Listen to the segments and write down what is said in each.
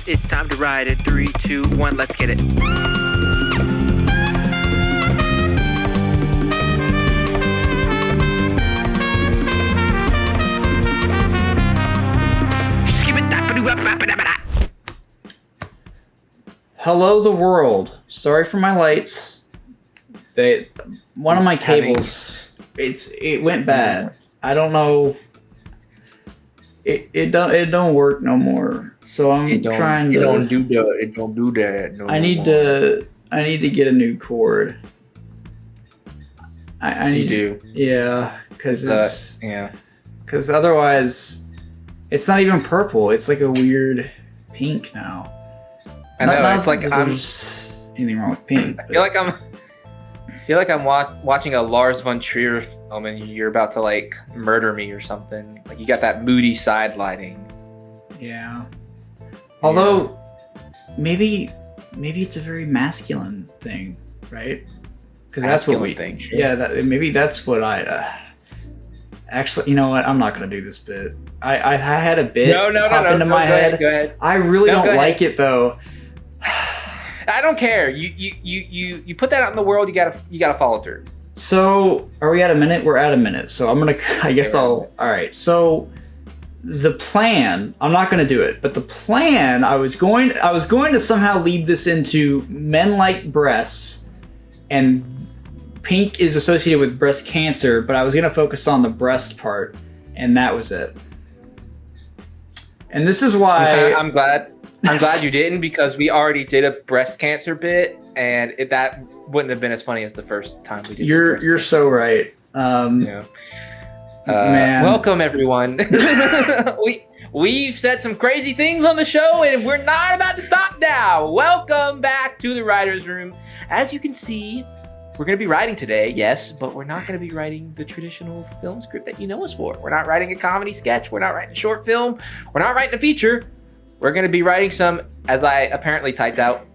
It's time to ride in 3, 2, 1, let's get it. Hello the world. Sorry for my lights. One of my cables, it went bad. I don't know. It don't work no more. So I'm trying to. It don't do that. No I need to get a new cord. I need to. Yeah, because otherwise, it's not even purple. It's like a weird pink now. I know. Not it's like there's anything wrong with pink. I feel like I'm watching a Lars von Trier film, and you're about to like murder me or something. Like you got that moody side lighting. Yeah. Although, maybe it's a very masculine thing, right? Because that's what we think. Sure. Yeah, maybe that's what I. Actually, you know what? I'm not gonna do this bit. I had a bit pop into my head. Go ahead. I really don't like it though. I don't care. You put that out in the world. You gotta follow through. So, are we at a minute? We're at a minute. So all right. So, the plan, I'm not going to do it, but the plan, I was going to somehow lead this into men like breasts, and pink is associated with breast cancer, but I was going to focus on the breast part, and that was it. And this is why I'm glad you didn't, because we already did a breast cancer bit, and that wouldn't have been as funny as the first time we did. You're so right. Man. Welcome everyone. We've said some crazy things on the show, and we're not about to stop now. Welcome back to the writer's room. As you can see, we're going to be writing today, yes, but we're not going to be writing the traditional film script that you know us for. We're not writing a comedy sketch. We're not writing a short film. We're not writing a feature. We're going to be writing some, as I apparently typed out,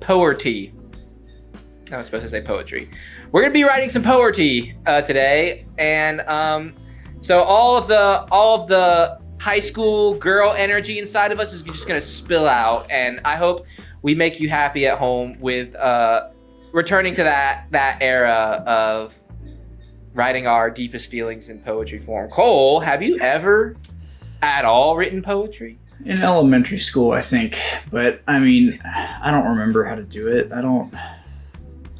poerty. I was supposed to say poetry. We're going to be writing some poerty today, and so all of the high school girl energy inside of us is just going to spill out, and I hope we make you happy at home with returning to that era of writing our deepest feelings in poetry form. Cole, have you ever at all written poetry? In elementary school, I think, but I mean, I don't remember how to do it.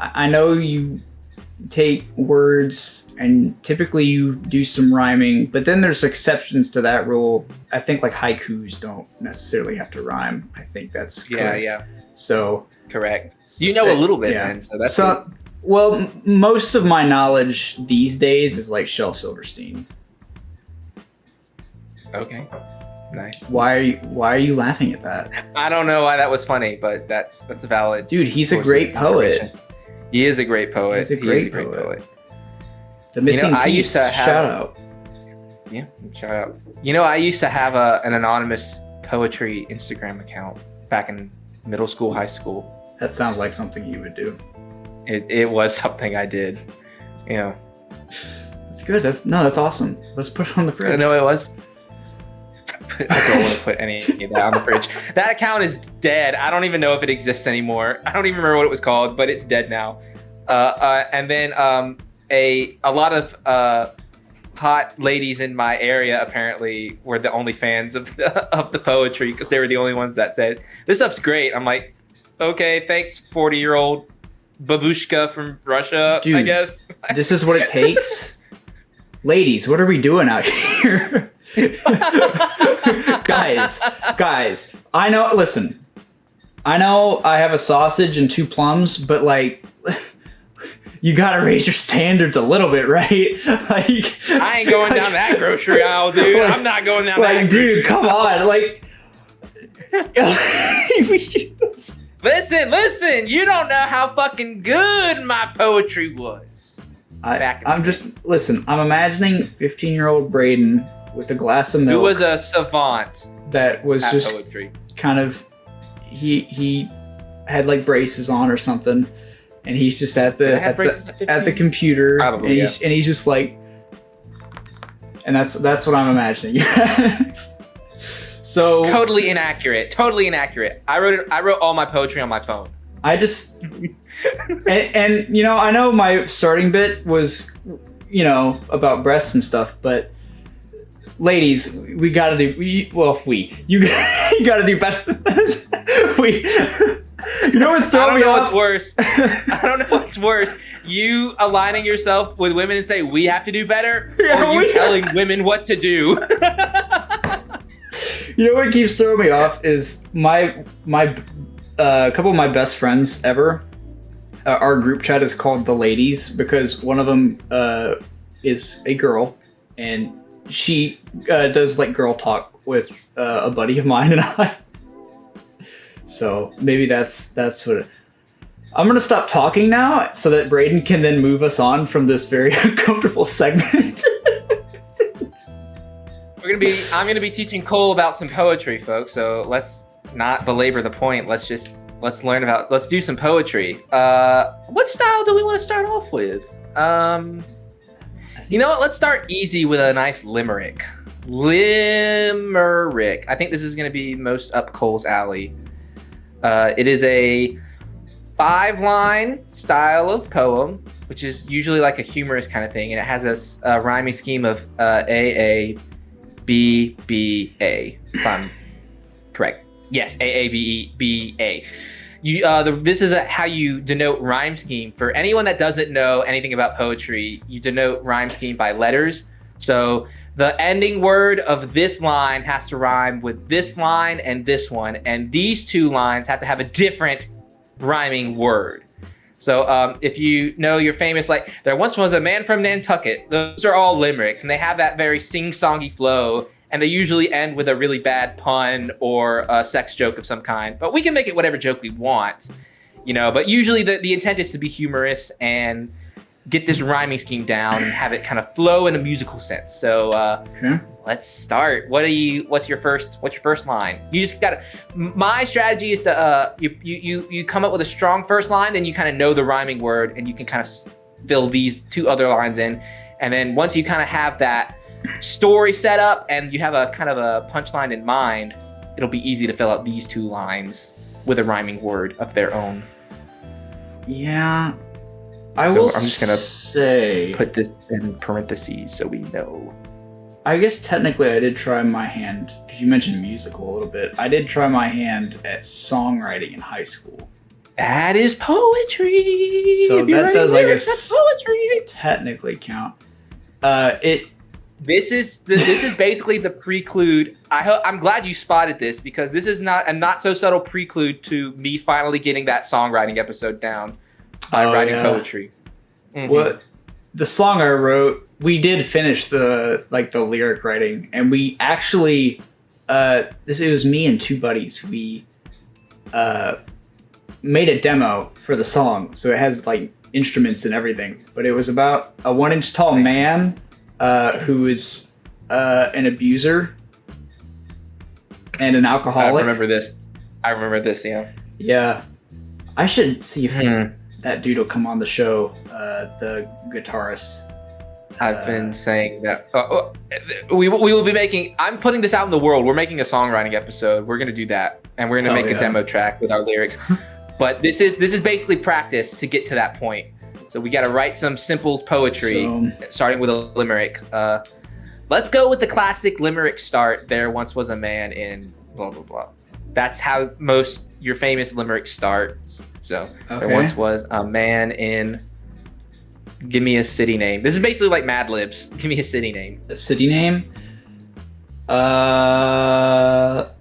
I know you take words and typically you do some rhyming, but then there's exceptions to that rule. I think like haikus don't necessarily have to rhyme. I think that's correct. Yeah. So correct. You know a little bit, then. So that's well, most of my knowledge these days is like Shel Silverstein. Okay. Nice. Why are you laughing at that? I don't know why that was funny, but that's a valid. Dude, he's a great poet. He is a great poet. He's a great poet. The missing piece. Shout out. Yeah, shout out. I used to have an anonymous poetry Instagram account back in middle school, high school. That sounds like something you would do. It was something I did. That's good. That's awesome. Let's put it on the fridge. No, it was. I don't want to put any of that on the fridge. That account is dead. I don't even know if it exists anymore. I don't even remember what it was called, but it's dead now. And then a lot of hot ladies in my area apparently were the only fans of the poetry, because they were the only ones that said, "This stuff's great." I'm like, okay, thanks, 40-year-old babushka from Russia. Dude, I guess this is what it takes. Ladies, what are we doing out here? guys, I know I have a sausage and 2 plums, but like, you gotta raise your standards a little bit, right? Like, I ain't going down that grocery aisle, dude. I'm not going down that grocery dude, come on. Like, listen, you don't know how fucking good my poetry was. I'm imagining 15-year-old Braydan with a glass of milk. Who was a savant. That was just poetry. Kind of, he had like braces on or something, and he's just at the computer, Probably, and he's just like, and that's what I'm imagining. So totally inaccurate. Totally inaccurate. I wrote all my poetry on my phone. I just and you know, I know my starting bit was, you know, about breasts and stuff, but ladies, you gotta do better. You know what's throwing me off? I don't know what's worse. You aligning yourself with women and say we have to do better, or you telling women what to do. You know what keeps throwing me off is my couple of my best friends ever. Our group chat is called The Ladies because one of them is a girl, and she does like girl talk with a buddy of mine and I. So maybe that's what I'm gonna stop talking now so that Braydan can then move us on from this very uncomfortable segment. I'm gonna be teaching Cole about some poetry, folks. So let's not belabor the point. Let's do some poetry. What style do we want to start off with? You know what? Let's start easy with a nice limerick. Limerick. I think this is gonna be most up Cole's alley. It is a 5-line style of poem, which is usually like a humorous kind of thing, and it has a rhyming scheme of A, B, B, A, if I'm correct. Yes, A, B, B, A. This is how you denote rhyme scheme. For anyone that doesn't know anything about poetry, you denote rhyme scheme by letters. So the ending word of this line has to rhyme with this line and this one, and these two lines have to have a different rhyming word. So if you know your famous, like, there once was a man from Nantucket, those are all limericks, and they have that very sing-songy flow, and they usually end with a really bad pun or a sex joke of some kind. But we can make it whatever joke we want, you know, but usually the intent is to be humorous and get this rhyming scheme down and have it kind of flow in a musical sense. So let's start. What's your first line? You just gotta, my strategy is to you come up with a strong first line, then you kind of know the rhyming word and you can kind of fill these two other lines in. And then once you kind of have that story set up and you have a kind of a punchline in mind, it'll be easy to fill out these two lines with a rhyming word of their own. Yeah. I'm just gonna say put this in parentheses so we know. I guess technically I did try my hand, because you mentioned musical a little bit. I did try my hand at songwriting in high school. That is poetry. So that does, I guess, poetry. Technically count. This is basically the prelude. I'm glad you spotted this, because this is not so subtle prelude to me finally getting that songwriting episode down by writing poetry. Mm-hmm. What the song I wrote, we did finish the lyric writing, and we actually it was me and two buddies. We made a demo for the song, so it has like instruments and everything. But it was about a 1-inch tall man who is an abuser and an alcoholic. I remember this. Yeah. Yeah. I should see if that dude will come on the show. The guitarist. I've been saying that we will be making. I'm putting this out in the world. We're making a songwriting episode. We're gonna do that, and we're gonna make a demo track with our lyrics. But this is basically practice to get to that point. So we got to write some simple poetry, starting with a limerick. Let's go with the classic limerick start. There once was a man in blah blah blah. That's how most your famous limericks start. So there once was a man in. Give me a city name. This is basically like Mad Libs. Give me a city name. A city name?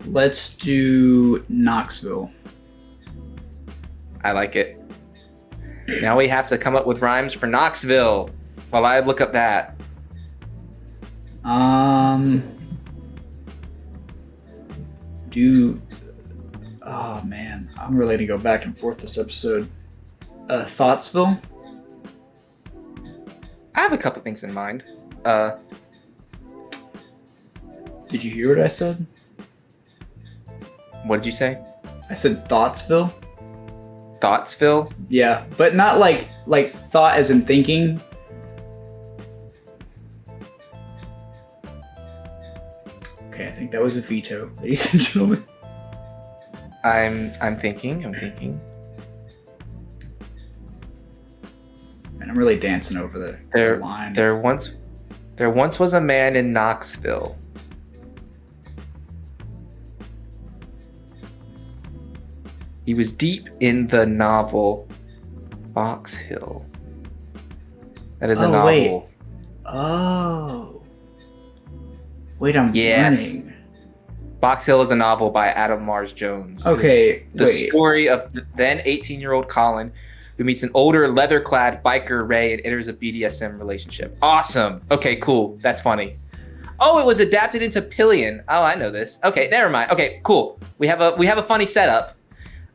Let's do Knoxville. I like it. Now we have to come up with rhymes for Knoxville while I look up that. Oh man, I'm really gonna go back and forth this episode. Thoughtsville? I have a couple things in mind. Did you hear what I said? What did you say? I said Thoughtsville. Thoughtsville? Yeah, but not like thought as in thinking. Okay, I think think that was a veto, ladies and gentlemen. I'm thinking. Man, I'm really dancing over the line. There once was a man in Knoxville. He was deep in the novel Box Hill. That is a novel. Wait. Oh. Wait, I'm running. Box Hill is a novel by Adam Mars Jones. Okay, The story of the then 18-year-old Colin, who meets an older leather-clad biker Ray and enters a BDSM relationship. Awesome. Okay, cool. That's funny. Oh, it was adapted into Pillion. Oh, I know this. Okay, never mind. Okay, cool. We have a funny setup.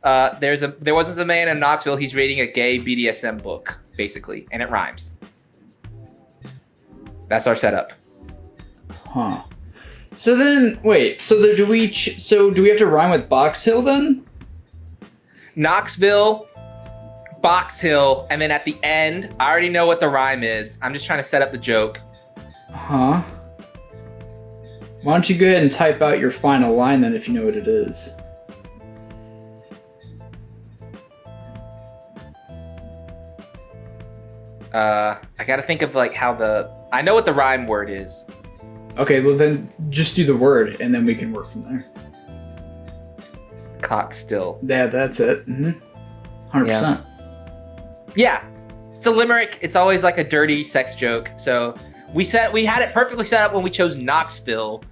There wasn't a man in Knoxville. He's reading a gay BDSM book, basically, and it rhymes. That's our setup. Huh. So then, wait. So do we have to rhyme with Box Hill then? Knoxville, Box Hill, and then at the end, I already know what the rhyme is. I'm just trying to set up the joke. Huh. Why don't you go ahead and type out your final line then, if you know what it is? I gotta think of like how I know what the rhyme word is. Okay, well then just do the word and then we can work from there. Cock still. Yeah, that's it. 100%. Yeah. It's a limerick. It's always like a dirty sex joke. So we had it perfectly set up when we chose Knoxville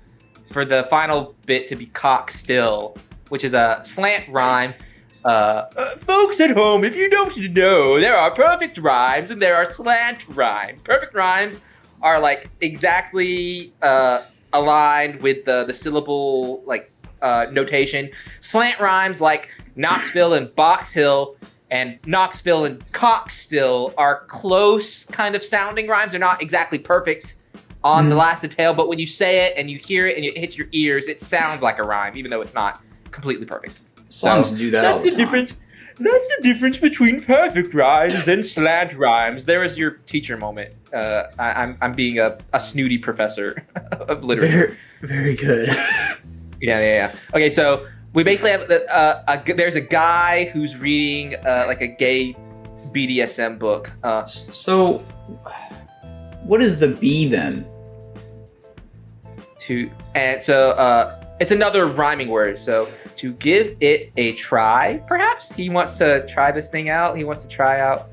for the final bit to be cock still, which is a slant rhyme. Folks at home, if you don't know, there are perfect rhymes and there are slant rhymes. Perfect rhymes are like exactly aligned with the syllable like notation. Slant rhymes like Knoxville and Box Hill and Knoxville and Cockstill are close kind of sounding rhymes. They're not exactly perfect on the last detail, but when you say it and you hear it and it hits your ears, it sounds like a rhyme, even though it's not completely perfect. Songs do that all the time. That's the difference between perfect rhymes and slant rhymes. There is your teacher moment. I'm being a snooty professor of literature. Very good. Yeah. Okay, so we basically have there's a guy who's reading like a gay BDSM book. So, what is the B then? It's another rhyming word. So to give it a try, perhaps he wants to try this thing out. He wants to try out.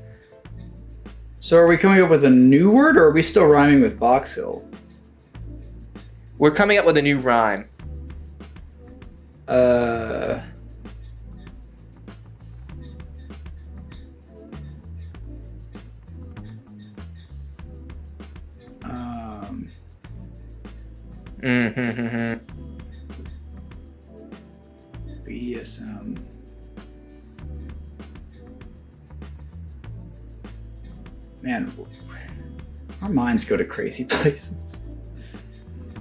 So are we coming up with a new word, or are we still rhyming with Box Hill? We're coming up with a new rhyme. BDSM. Man, our minds go to crazy places.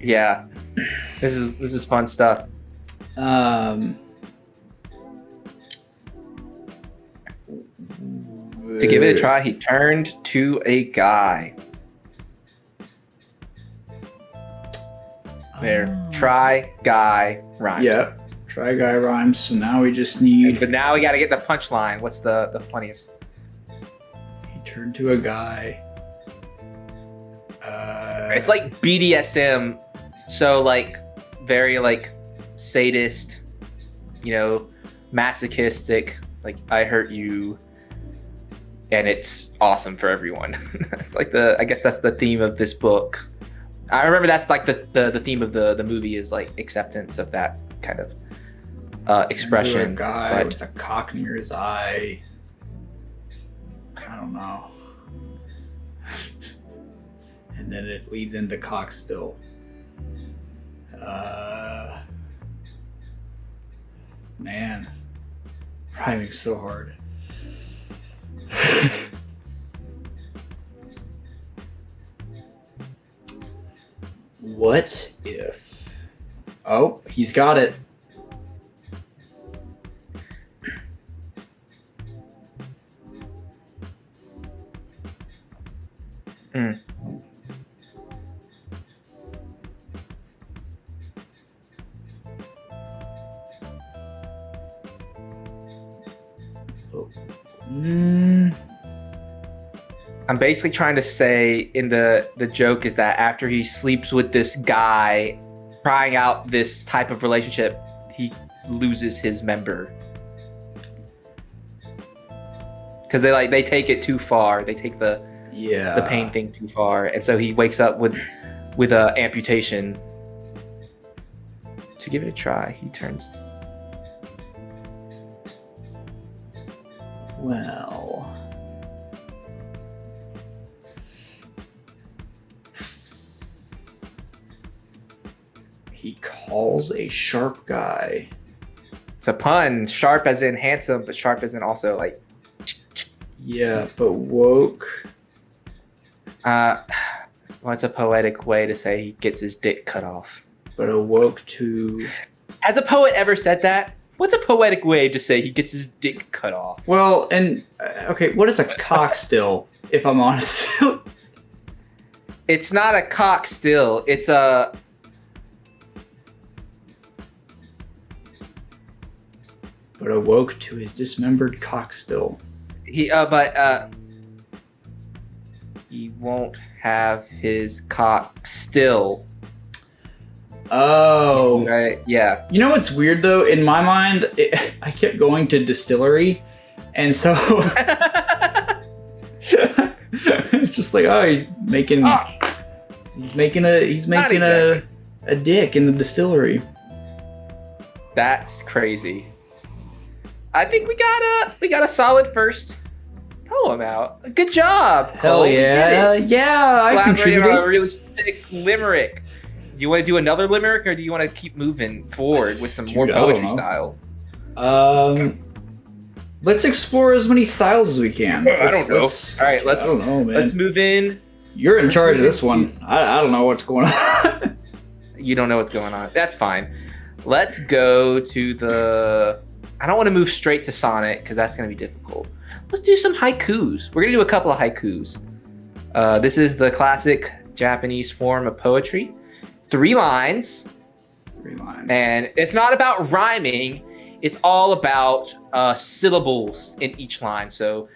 Yeah, this is fun stuff. To give it a try, he turned to a guy. There, try guy rhymes. Yeah, try guy rhymes. So now we just need. But now we got to get the punchline. What's the funniest? He turned to a guy. It's like BDSM, so like very like sadist, masochistic. Like I hurt you, and it's awesome for everyone. That's like I guess that's the theme of this book. I remember that's like the theme of the movie is like acceptance of that kind of expression. A guy with a cock near his eye. I don't know. And then it leads into cock still. Man, rhyming so hard. What if? Oh, he's got it. I'm basically trying to say in the joke is that after he sleeps with this guy, trying out this type of relationship, he loses his member. Because they take it too far. They take the pain thing too far, and so he wakes up with a amputation. To give it a try, he turns. Well, he calls a sharp guy. It's a pun. Sharp as in handsome, but sharp as in also like. Yeah, but woke. Well, it's a poetic way to say he gets his dick cut off. But awoke to. Has a poet ever said that? What's a poetic way to say he gets his dick cut off? Well, and okay, what is a cock still? If I'm honest, it's not a cock still. It's a. But awoke to his dismembered cock still. He won't have his cock still. Oh. Right, yeah. You know what's weird though? In my mind, I kept going to distillery, and so it's just like, oh, he's making a dick in the distillery. That's crazy. I think we got a solid first poem out. Good job. Hell yeah. Yeah, I contributed. A really sick limerick. Do you want to do another limerick, or do you want to keep moving forward with some more poetry styles? Let's explore as many styles as we can. I don't know. All right, I don't know, man. Let's move in. You're in charge of this one. I don't know what's going on. You don't know what's going on. That's fine. Let's go to the... I don't want to move straight to sonnet because that's going to be difficult. Let's do some haikus. We're going to do a couple of haikus. This is the classic Japanese form of poetry. 3 lines. 3 lines. And it's not about rhyming. It's all about syllables in each line. So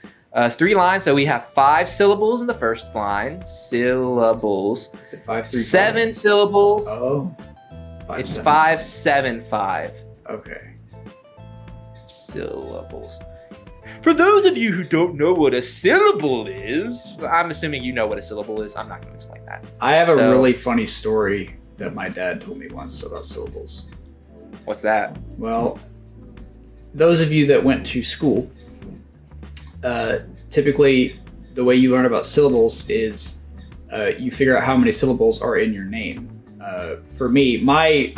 3 lines. So we have 5 syllables in the first line. Syllables. Is it 5, 3, 7 5? syllables. Oh. It's 5, 7, 5. Okay. Syllables. For those of you who don't know what a syllable is, I'm assuming you know what a syllable is. I'm not going to explain that. I have a really funny story that my dad told me once about syllables. What's that? Well, those of you that went to school, typically the way you learn about syllables is you figure out how many syllables are in your name. For me, I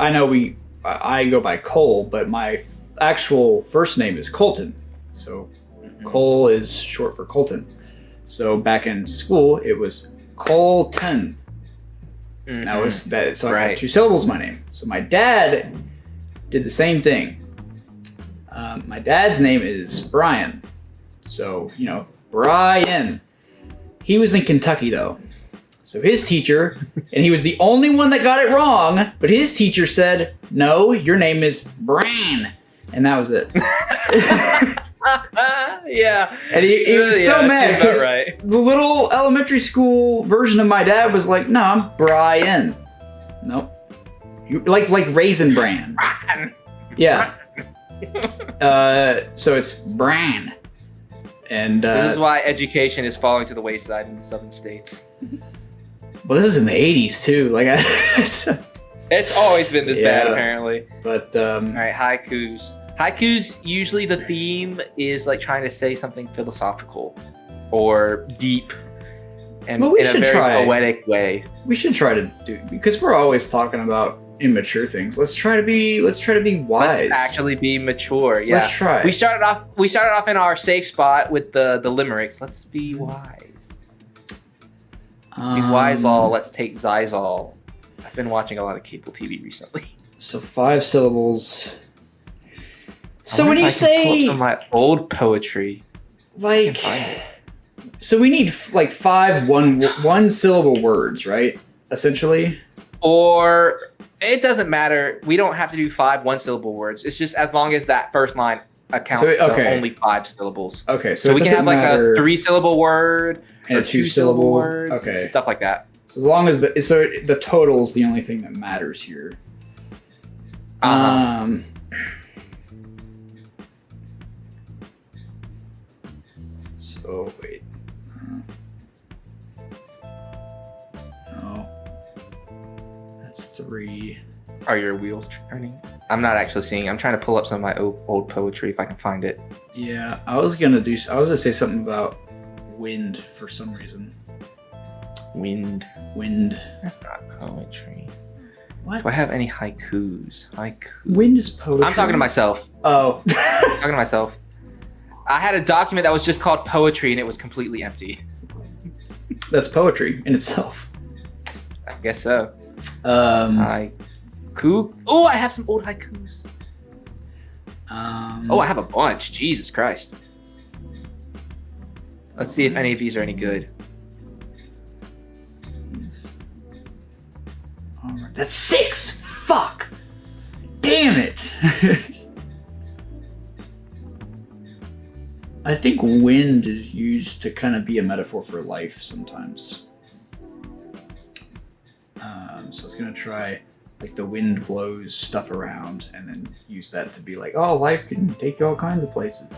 go by Cole, but my actual first name is Colton. So Cole is short for Colton. So back in school, it was Colton. That was that. So I had 2 syllables in my name. So my dad did the same thing. My dad's name is Brian. So, Brian. He was in Kentucky though. So his teacher, and he was the only one that got it wrong, but his teacher said, no, your name is Bran. And that was it. Yeah. And he was so mad because the little elementary school version of my dad was like, no, I'm Brian. Nope. Like Raisin Bran. Yeah. So it's Bran. And this is why education is falling to the wayside in the southern states. Well, this is in the 80s too. It's always been this bad, apparently. But all right, haikus. Haikus, usually the theme is like trying to say something philosophical or deep and in a very poetic way. We should try to do, because we're always talking about immature things. Let's try to be wise. Let's actually be mature. Yeah. Let's try. We started off in our safe spot with the limericks. Let's be wise. Let's be wise all. Let's take Zysol. I've been watching a lot of cable TV recently. So 5 syllables. So when you say from my old poetry, so we need 5 one syllable words, right? Essentially. Or it doesn't matter. We don't have to do 5 one syllable words. It's just as long as that first line accounts to only 5 syllables. Okay, so we can have like a 3-syllable word and a 2-syllable word, okay, stuff like that. So as long as the total is the only thing that matters here. So wait. No. That's 3. Are your wheels turning? I'm not actually seeing. I'm trying to pull up some of my old poetry if I can find it. Yeah, I was gonna say something about wind for some reason. Wind. That's not poetry. What? Do I have any haikus? Wind is poetry. I'm talking to myself. Oh. I'm talking to myself. I had a document that was just called poetry and it was completely empty. That's poetry in itself. I guess so. Haiku. Oh, I have some old haikus. I have a bunch. Jesus Christ. Let's see if any of these are any good. Alright. That's 6! Fuck! Damn it! I think wind is used to kind of be a metaphor for life sometimes. So I was gonna try like the wind blows stuff around and then use that to be like, oh, life can take you all kinds of places.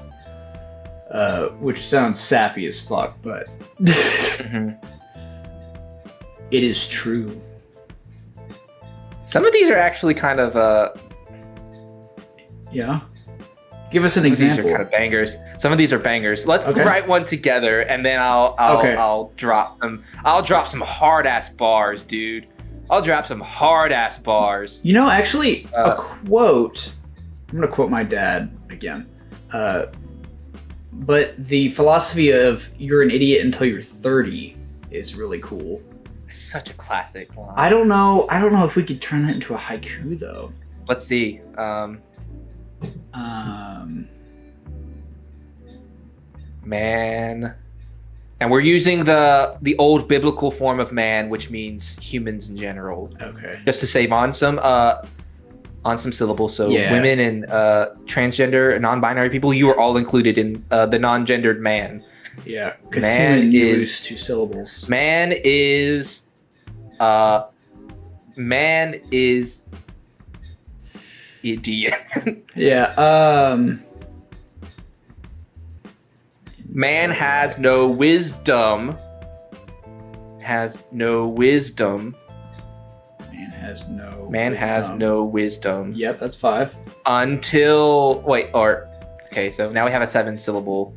Which sounds sappy as fuck, but it is true. Some of these are actually kind of yeah. Give us an example. These are kind of bangers. Some of these are bangers. Let's write one together, and then I'll drop them. I'll drop some hard ass bars, dude. I'll drop some hard ass bars. You know, actually, a quote. I'm gonna quote my dad again. But the philosophy of "you're an idiot until you're 30" is really cool. Such a classic line. I don't know if we could turn that into a haiku though. Let's see. Man, and we're using the old biblical form of man, which means humans in general. Okay. Just to save on some syllables. So women and transgender and non-binary people, you are all included in the non-gendered man. Yeah. Man is 2 syllables. Man is idiot. Yeah. Man has no wisdom. Man has no wisdom. Yep, that's 5. Until okay, so now we have a 7-syllable.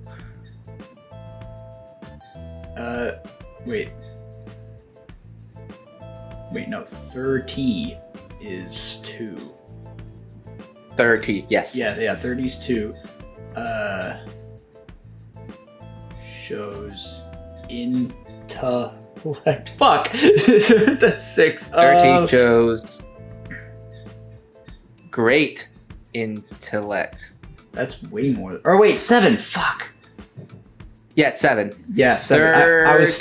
Wait, no, 30 is 2. 30, yes. Yeah, 30 is 2. Shows intellect. Fuck! That's 6. 30 shows great intellect. That's way more. Or wait, 7. Fuck. Yeah, it's 7. Yeah, 7. I was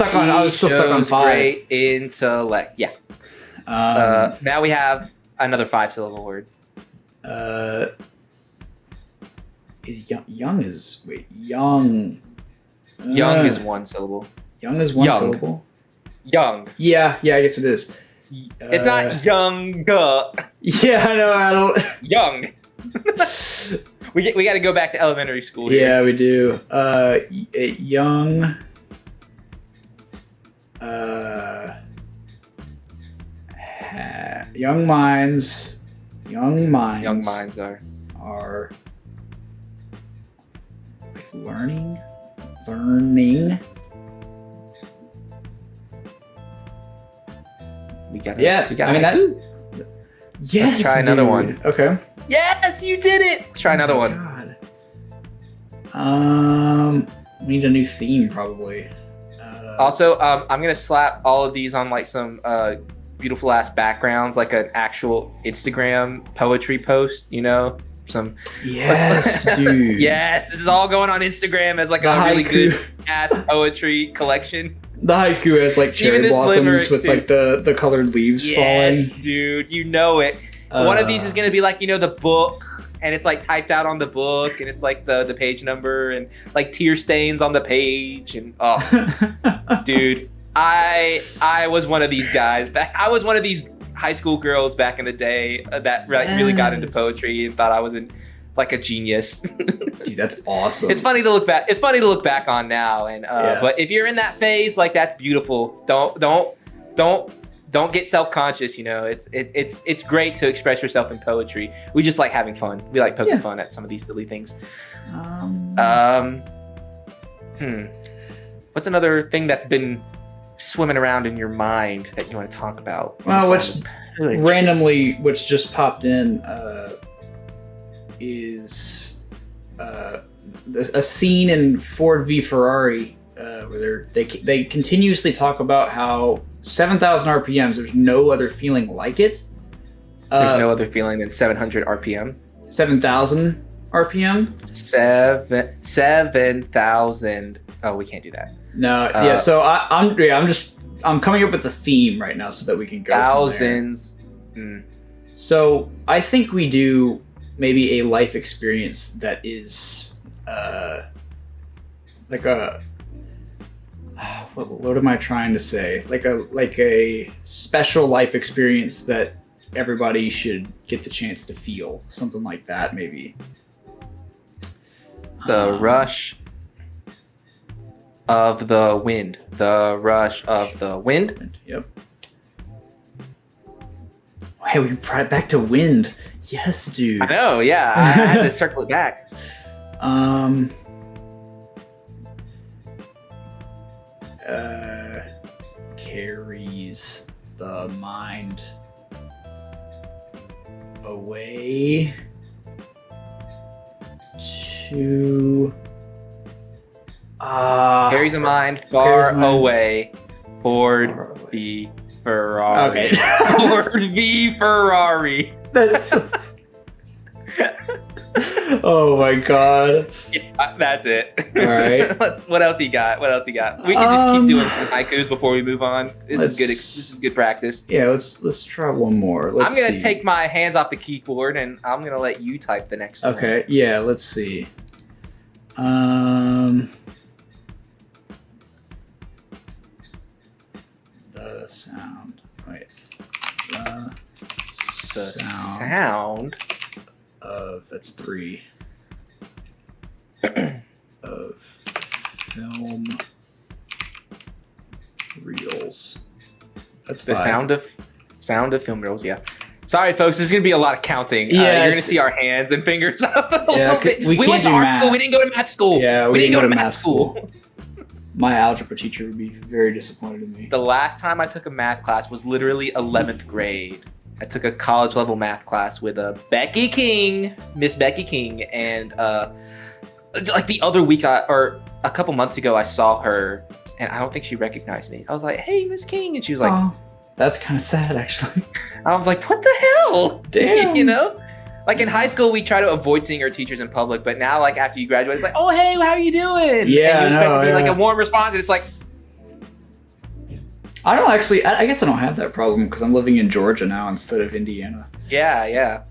still stuck on 5. Great intellect. Yeah. Now we have another 5-syllable word. Is young is young. Young is 1 syllable. Young is 1 syllable. Young. Yeah, I guess it is. It's not younger. Yeah, I know. I don't. Young. we got to go back to elementary school here. Yeah, we do. Young. Young minds. Young minds are like learning. We got Yes, let's try another one. Okay. Yes, you did it. Let's try another one. God. We need a new theme probably. Also, I'm gonna slap all of these on like some beautiful ass backgrounds, like an actual Instagram poetry post. You know, some. Yes, dude. Yes, this is all going on Instagram as like a really good ass poetry collection. The haiku has like cherry blossoms with like the colored leaves falling. Dude, you know it. One of these is gonna be like, you know, the book and it's like typed out on the book, and it's like the page number and like tear stains on the page, and dude, I was one of these guys. I was one of these high school girls back in the day that really got into poetry and thought I was like a genius. Dude, that's awesome. It's funny to look back. It's funny to look back on now, and but if you're in that phase, like that's beautiful. Don't get self-conscious. You know, it's great to express yourself in poetry. We just like having fun. We like poking fun at some of these silly things. What's another thing that's been swimming around in your mind that you want to talk about? Well, which just popped in is a scene in Ford v Ferrari where they continuously talk about how 7,000 RPMs. There's no other feeling like it. There's no other feeling than 700 RPM. 7,000 RPM. 7,000. Oh, we can't do that. No, So I'm coming up with a theme right now so that we can go thousands. So I think we do maybe a life experience that is like a what am I trying to say? Like a special life experience that everybody should get the chance to feel. Something like that, maybe. The rush of the wind. The rush of the wind. Yep. Hey, we brought it back to wind. Yes, dude. I know, yeah. I had to circle it back. Carries the mind away to carries a mind far away. Ford v Ferrari. Okay. Ford v Ferrari. That's oh my god. Yeah, that's it. All right. What else you got? We can just keep doing some haikus before we move on. This is good practice. Yeah, let's try one more. I'm gonna take my hands off the keyboard and I'm gonna let you type the next one. Okay, yeah, let's see. The sound. Wait. The sound of, that's 3. Of film reels. That's 5. The sound of film reels, yeah. Sorry, folks, there's going to be a lot of counting. Yeah, you're going to see our hands and fingers up a little bit. We went to art school. We didn't go to math school. Yeah, we didn't go to math school. My algebra teacher would be very disappointed in me. The last time I took a math class was literally 11th grade. I took a college level math class with Miss Becky King, and like the other week or a couple months ago, I saw her, and I don't think she recognized me. I was like, "Hey, Miss King," and she was like, "Oh, that's kind of sad, actually." I was like, "What the hell?" Damn. You know, like in high school, we try to avoid seeing our teachers in public, but now, like after you graduate, it's like, "Oh, hey, how are you doing?" Yeah, and you expect to be like a warm response, and it's like. I don't actually. I guess I don't have that problem because I'm living in Georgia now instead of Indiana. Yeah.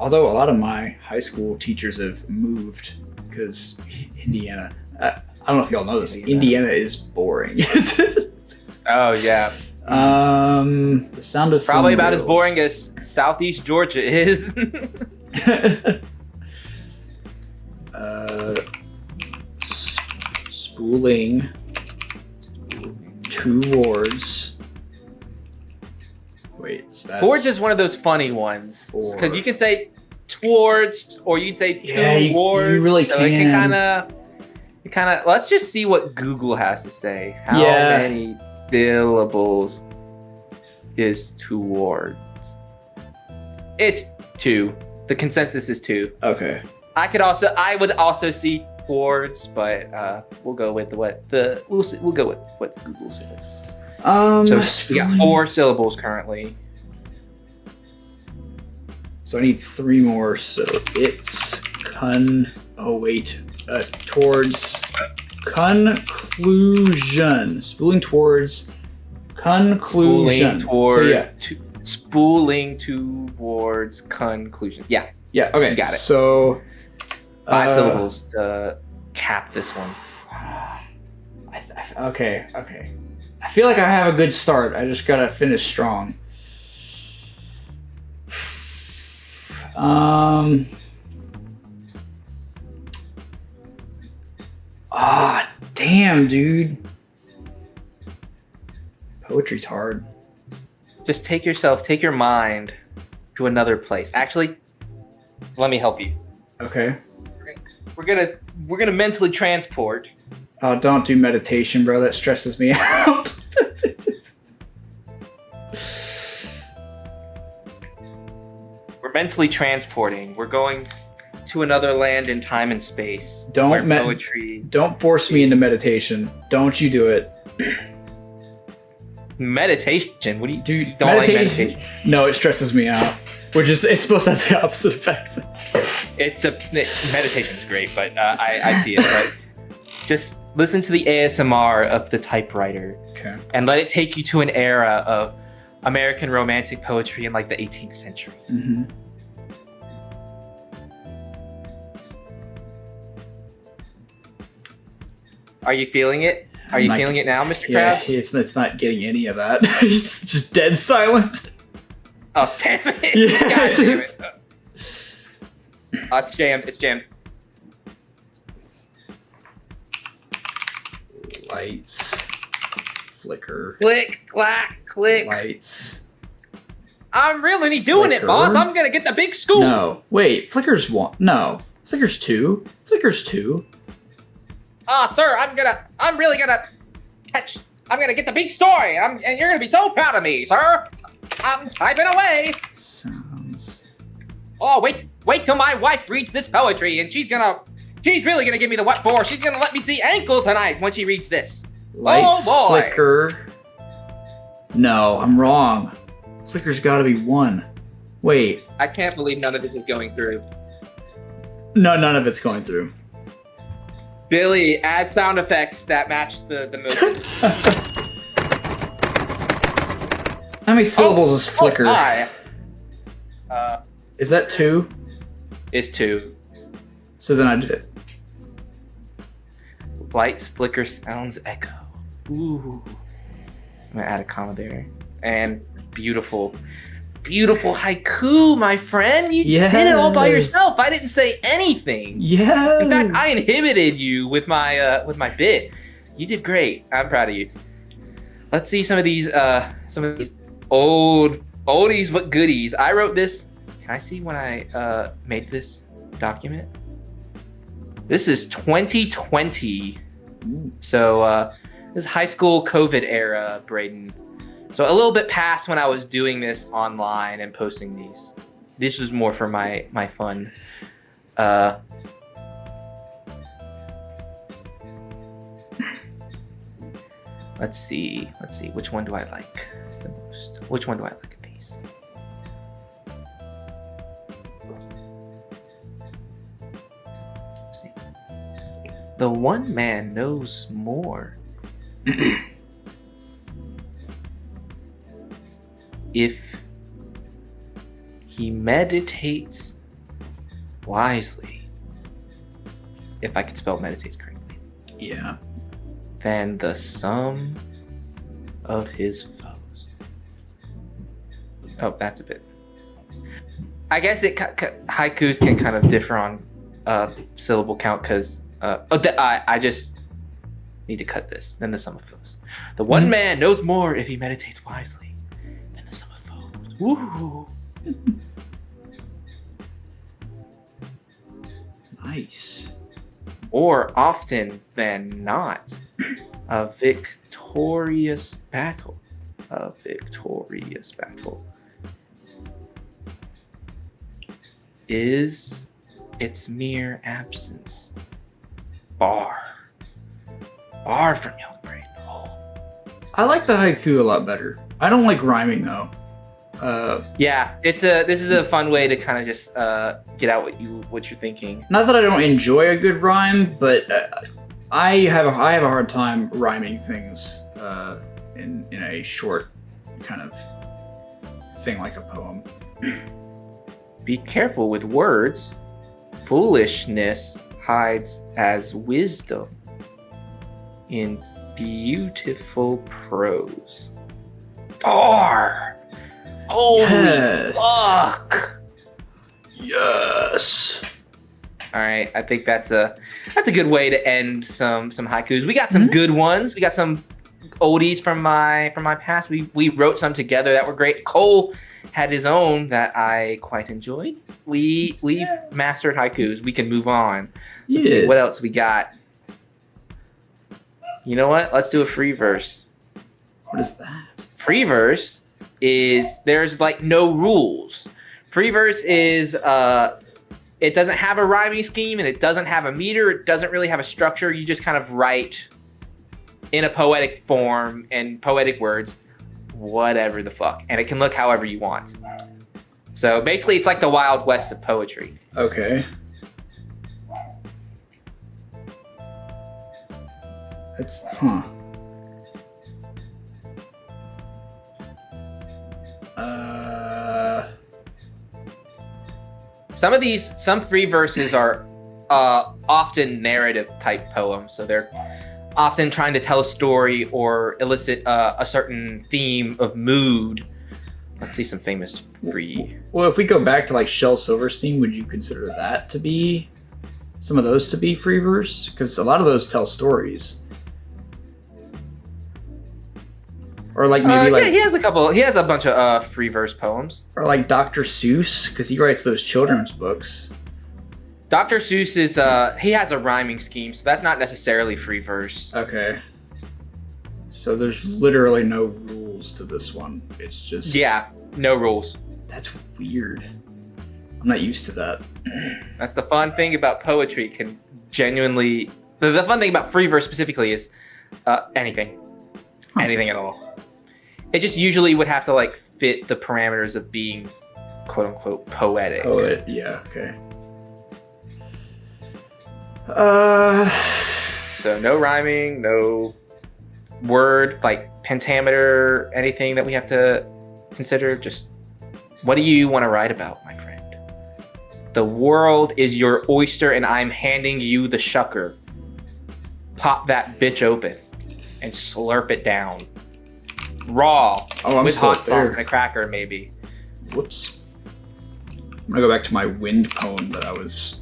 Although a lot of my high school teachers have moved because Indiana. I don't know if y'all know this. Indiana is boring. Oh yeah. The sound of probably about as boring as Southeast Georgia is. Spooling towards. Wait, so that's towards is one of those funny ones because you can say towards or you can say towards. You really so can. It kind of. Let's just see what Google has to say. How many syllables is towards? It's 2. The consensus is 2. Okay. I would also see towards, but we'll go with we'll go with what Google says. So we got 4 syllables currently. So I need 3 more. So it's towards conclusion. Spooling towards conclusion. Spooling towards spooling towards conclusion. Yeah. Yeah. Okay. You got it. So 5 syllables to cap this one. Okay. I feel like I have a good start. I just gotta finish strong. Damn, dude. Poetry's hard. Just take your mind to another place. Actually, let me help you. Okay. We're gonna mentally transport. Oh, don't do meditation, bro. That stresses me out. We're mentally transporting. We're going to another land in time and space. Poetry. Don't force me into meditation. Don't you do it. Meditation? What do you Dude, don't like meditation? No, it stresses me out. It's supposed to have the opposite effect. Meditation is great, but I see it. But just listen to the ASMR of the typewriter, okay, and let it take you to an era of American Romantic poetry in like the 18th century. Mm-hmm. Are you feeling it? Are you feeling it now, Mr. Krabs? Yeah, it's not getting any of that. It's just dead silent. Oh, damn it. Yes. God damn it. It's jammed. It's jammed. Lights. Flicker. Click, clack, click. Lights. I'm really doing it, boss. I'm going to get the big scoop. No. Wait, Flicker's 1. No. Flicker's 2. Flicker's 2. Sir, I'm really gonna get the big story, and you're gonna be so proud of me, sir. I'm typing away. Sounds. Oh, wait till my wife reads this poetry, and she's really gonna give me the what for. She's gonna let me see ankle tonight when she reads this. Lights, oh, boy. Flicker. No, I'm wrong. Flicker's gotta be 1. Wait. I can't believe none of this is going through. No, none of it's going through. Billy, add sound effects that match the movement. How many syllables is Flicker? Hi. Is that 2? It's 2. So then I did it. Lights, flicker, sounds, echo. Ooh. I'm gonna add a comma there. And beautiful haiku, my friend. You did it all by yourself. I didn't say anything. Yes. In fact, I inhibited you with my bit. You did great. I'm proud of you. Let's see some of these oldies but goodies. I wrote this. Can I see when I made this document? This is 2020. So this is high school COVID era, Braydan. So a little bit past when I was doing this online and posting these. This was more for my fun. Let's see. Which one do I like the most? Which one do I like of these? Let's see. The one man knows more. If he meditates wisely, if I can spell meditates correctly, Yeah. than the sum of his foes. Oh, that's a bit. I guess haikus can kind of differ on syllable count because I just need to cut this. Than the sum of foes. The one man knows more if he meditates wisely than the sum of foes. Woo! Nice. Or often than not, a victorious battle. A victorious battle is its mere absence. Bar from young brain. Oh. I like the haiku a lot better. I don't like rhyming though. Yeah, this is a fun way to kind of just get out what you're thinking. Not that I don't enjoy a good rhyme, but I have a hard time rhyming things in a short kind of thing like a poem. Be careful with words. Foolishness hides as wisdom in beautiful prose. Bar! Holy fuck! Yes. All right, I think that's a good way to end some haikus. We got some good ones. We got some oldies from my past. We wrote some together that were great. Cole had his own that I quite enjoyed. We've mastered haikus. We can move on. Let's see what else we got. You know what? Let's do a free verse. What is that? Free verse is there's like no rules. Free verse is it doesn't have a rhyming scheme and it doesn't have a meter. It doesn't really have a structure. You just kind of write in a poetic form and poetic words, whatever the fuck. And it can look however you want. So basically it's like the Wild West of poetry. Okay. It's, Some free verses are often narrative type poems. So they're often trying to tell a story or elicit a certain theme of mood. Let's see some famous free. Well, if we go back to like Shel Silverstein, would you consider that to be some of those to be free verse? Because a lot of those tell stories. Or like maybe yeah, he has a couple. He has a bunch of free verse poems. Or like Dr. Seuss, because he writes those children's books. Dr. Seuss is he has a rhyming scheme, so that's not necessarily free verse. Okay. So there's literally no rules to this one. It's just no rules. That's weird. I'm not used to that. That's the fun thing about poetry. Can genuinely the fun thing about free verse specifically is anything at all. It just usually would have to like fit the parameters of being quote unquote poetic. Poet, yeah, okay. So no rhyming, no word like pentameter, anything that we have to consider. Just what do you want to write about, my friend? The world is your oyster and I'm handing you the shucker. Pop that bitch open and slurp it down. Raw. I'm with still hot there. sauce and a cracker, maybe. Whoops. I'm gonna go back to my wind poem that I was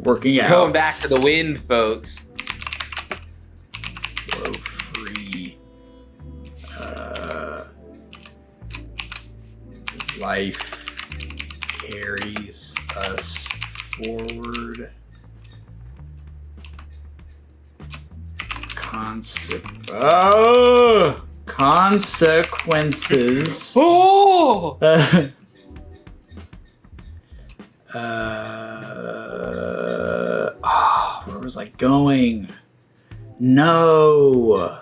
working out. Going back to the wind, folks. Flow free. Life carries us forward. Consequences. Oh! Where was I going? No,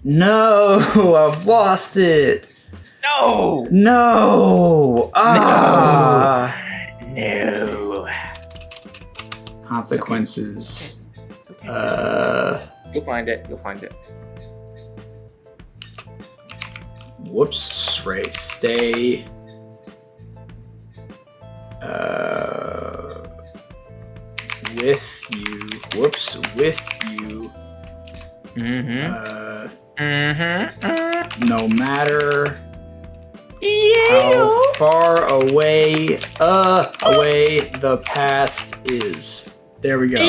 I've lost it. No. No. No. Consequences. You'll find it. Whoops. Stay. With you. Whoops. With you. No matter how far away the past is. There we go.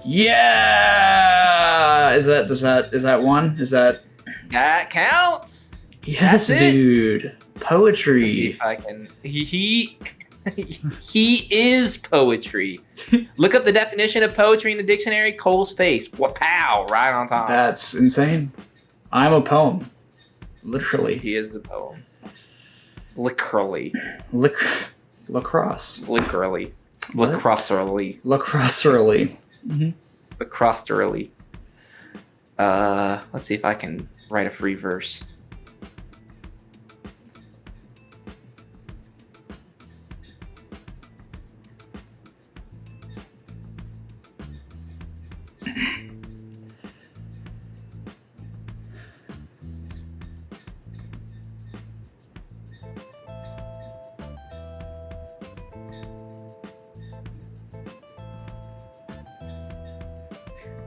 Yeah. Is that one? Is that? That counts. Yes, dude. Poetry. Let's see if I can. He is poetry. Look up the definition of poetry in the dictionary. Cole's face. Pow! Right on top. That's insane. I'm a poem. Literally. He is a poem. Literally. Lacrosse. Literally. What? Lacrosserly. Lacrosserly. Lacrosserly. Let's see if I can write a free verse.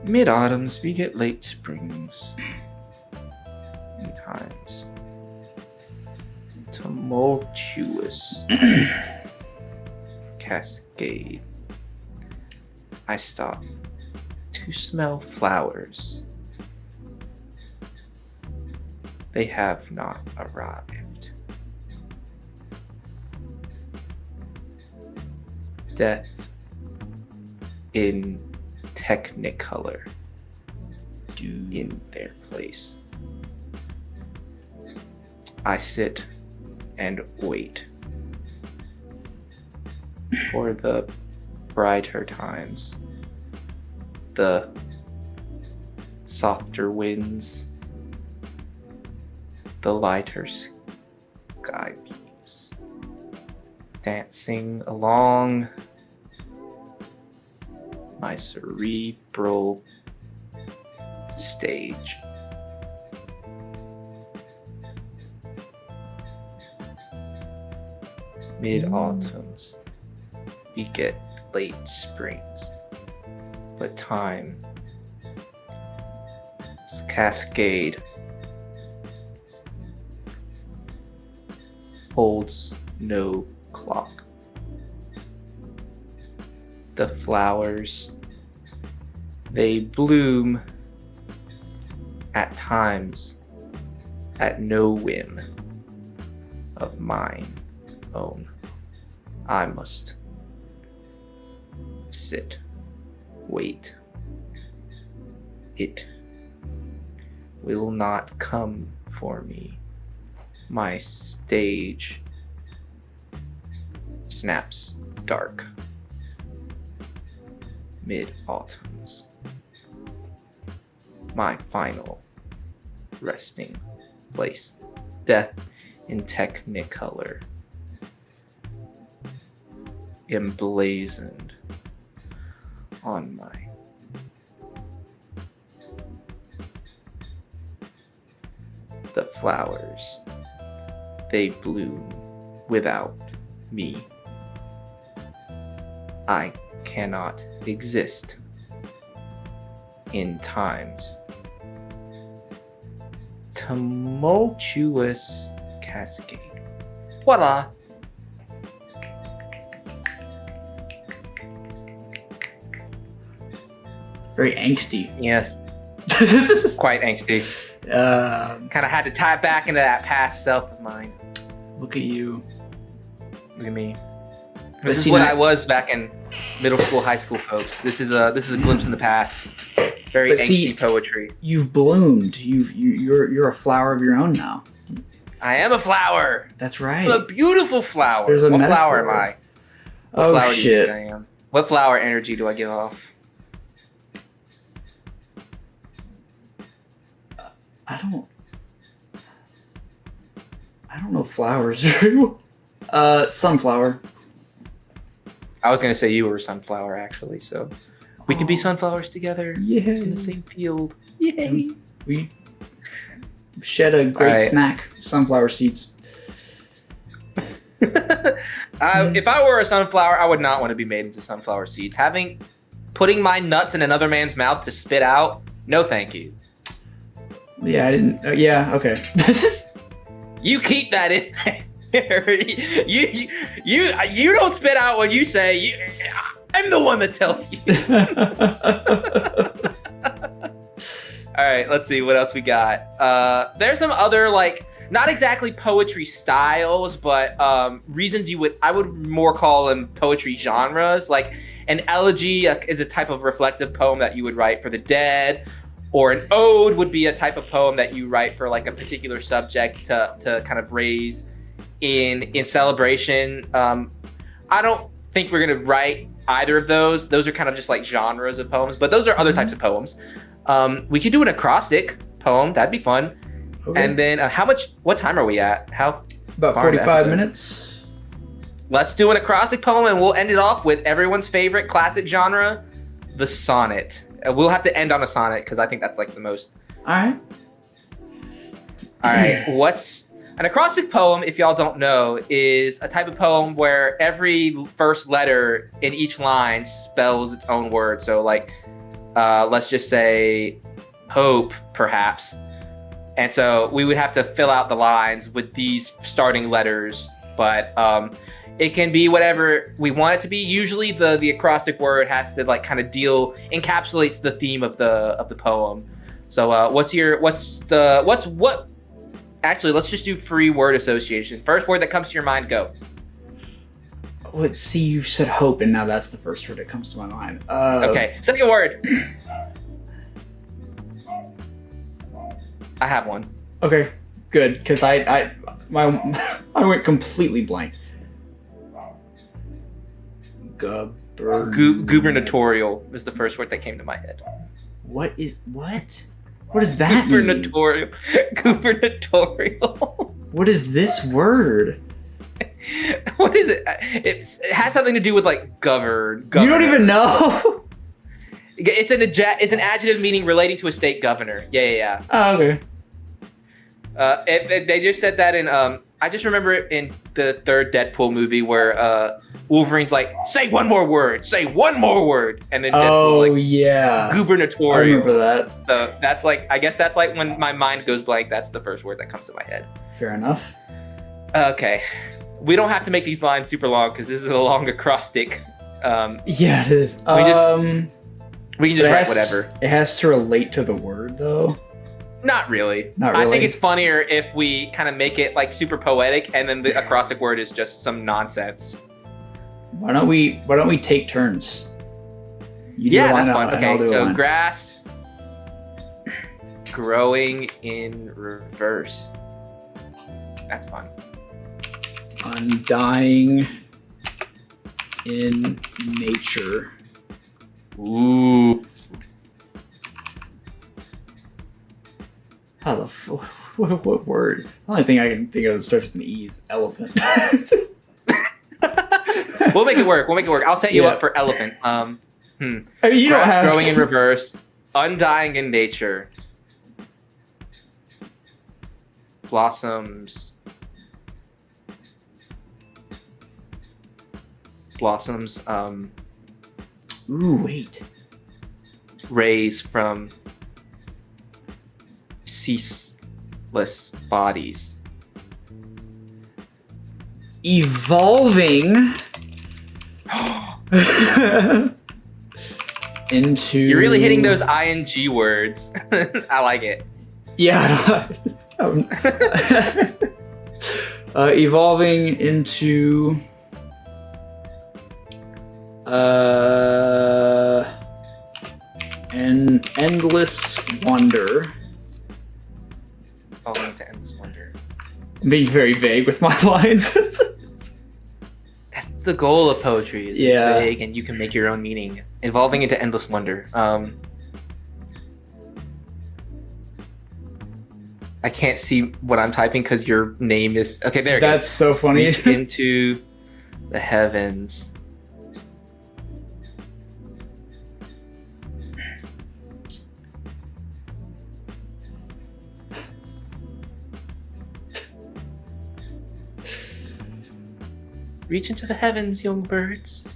Mid-autumns beget late springs. In times tumultuous cascade. I stop to smell flowers. They have not arrived. Death in technicolor in their place. I sit and wait for the brighter times, the softer winds, the lighter sky beams, dancing along my cerebral stage. Mid-autumns beget late springs, but time, its cascade, holds no clock. The flowers, they bloom at times at no whim of mine own. I must sit, wait. It will not come for me. My stage snaps dark. Mid-autumns. My final resting place. Death in technicolor. Emblazoned on my the flowers, they bloom without me. I cannot exist in times tumultuous cascade. Voila! Very angsty. Yes. Quite angsty. Kind of had to tie it back into that past self of mine. Look at you. Look at me. This is what I was back in middle school, high school, folks. This is a glimpse in the past. Very angsty poetry. You've bloomed. You're a flower of your own now. I am a flower. That's right. A beautiful flower. There's a what metaphor. Flower am I? What Oh flower shit! do you think I am? What flower energy do I give off? I don't know flowers very well. Sunflower. I was gonna say you were a sunflower, actually. So we can be sunflowers together in the same field. Yay! And we shed a great snack, sunflower seeds. If I were a sunflower, I would not want to be made into sunflower seeds. Putting my nuts in another man's mouth to spit out, no thank you. Yeah, I didn't. Yeah, okay. You keep that in there. You don't spit out when you say. I'm the one that tells you. All right, let's see what else we got. There's some other not exactly poetry styles, but reasons I would more call them poetry genres. Like an elegy is a type of reflective poem that you would write for the dead. Or an ode would be a type of poem that you write for a particular subject to kind of raise in celebration. I don't think we're gonna write either of those. Those are kind of just genres of poems, but those are other types of poems. We could do an acrostic poem. That'd be fun. Okay. And then what time are we at? About 45 minutes. Let's do an acrostic poem and we'll end it off with everyone's favorite classic genre, the sonnet. We'll have to end on a sonnet because I think that's the most. All right. What's an acrostic poem? If y'all don't know, is a type of poem where every first letter in each line spells its own word. So let's just say hope, perhaps. And so we would have to fill out the lines with these starting letters, but it can be whatever we want it to be. Usually the acrostic word has to like kind of encapsulates the theme of the poem. So actually, let's just do free word association. First word that comes to your mind, go. What? See, you said hope, and now that's the first word that comes to my mind. Okay, second word. I have one. Okay, good, because I went completely blank. Gubernatorial is the first word that came to my head. What? What does that mean? Gubernatorial. What is this word? What is it? It has something to do with like govern. You don't even know. It's an adjective meaning relating to a state governor. Yeah. Oh, okay. They just said that in I just remember it in the third Deadpool movie where Wolverine's like, say one more word, and then Deadpool's like, yeah, gubernatorial. I remember that. So that's like, I guess that's like when my mind goes blank, that's the first word that comes to my head. Fair enough. Okay, we don't have to make these lines super long because this is a long acrostic. Yeah, it is. We can just write whatever. It has to relate to the word, though. Not really. I think it's funnier if we kind of make it like super poetic, and then the acrostic word is just some nonsense. Why don't we take turns? Yeah, that's fun. Okay, so grass growing in reverse. That's fun. Undying in nature. Ooh. How the what word? The only thing I can think of that starts with an E is elephant. We'll make it work. I'll set you up for elephant. I mean, you grass don't have growing in reverse. Undying in nature. Blossoms. Ooh, wait. Rays from ceaseless bodies. Evolving into... You're really hitting those ing words. I like it. Yeah. Evolving into... an endless wonder. Evolving into endless wonder. I'm being very vague with my lines. That's the goal of poetry. Is Yeah. It's vague and you can make your own meaning. Evolving into endless wonder. I can't see what I'm typing because your name is... Okay, there it goes. That's so funny. Reach into the heavens. Reach into the heavens, young birds.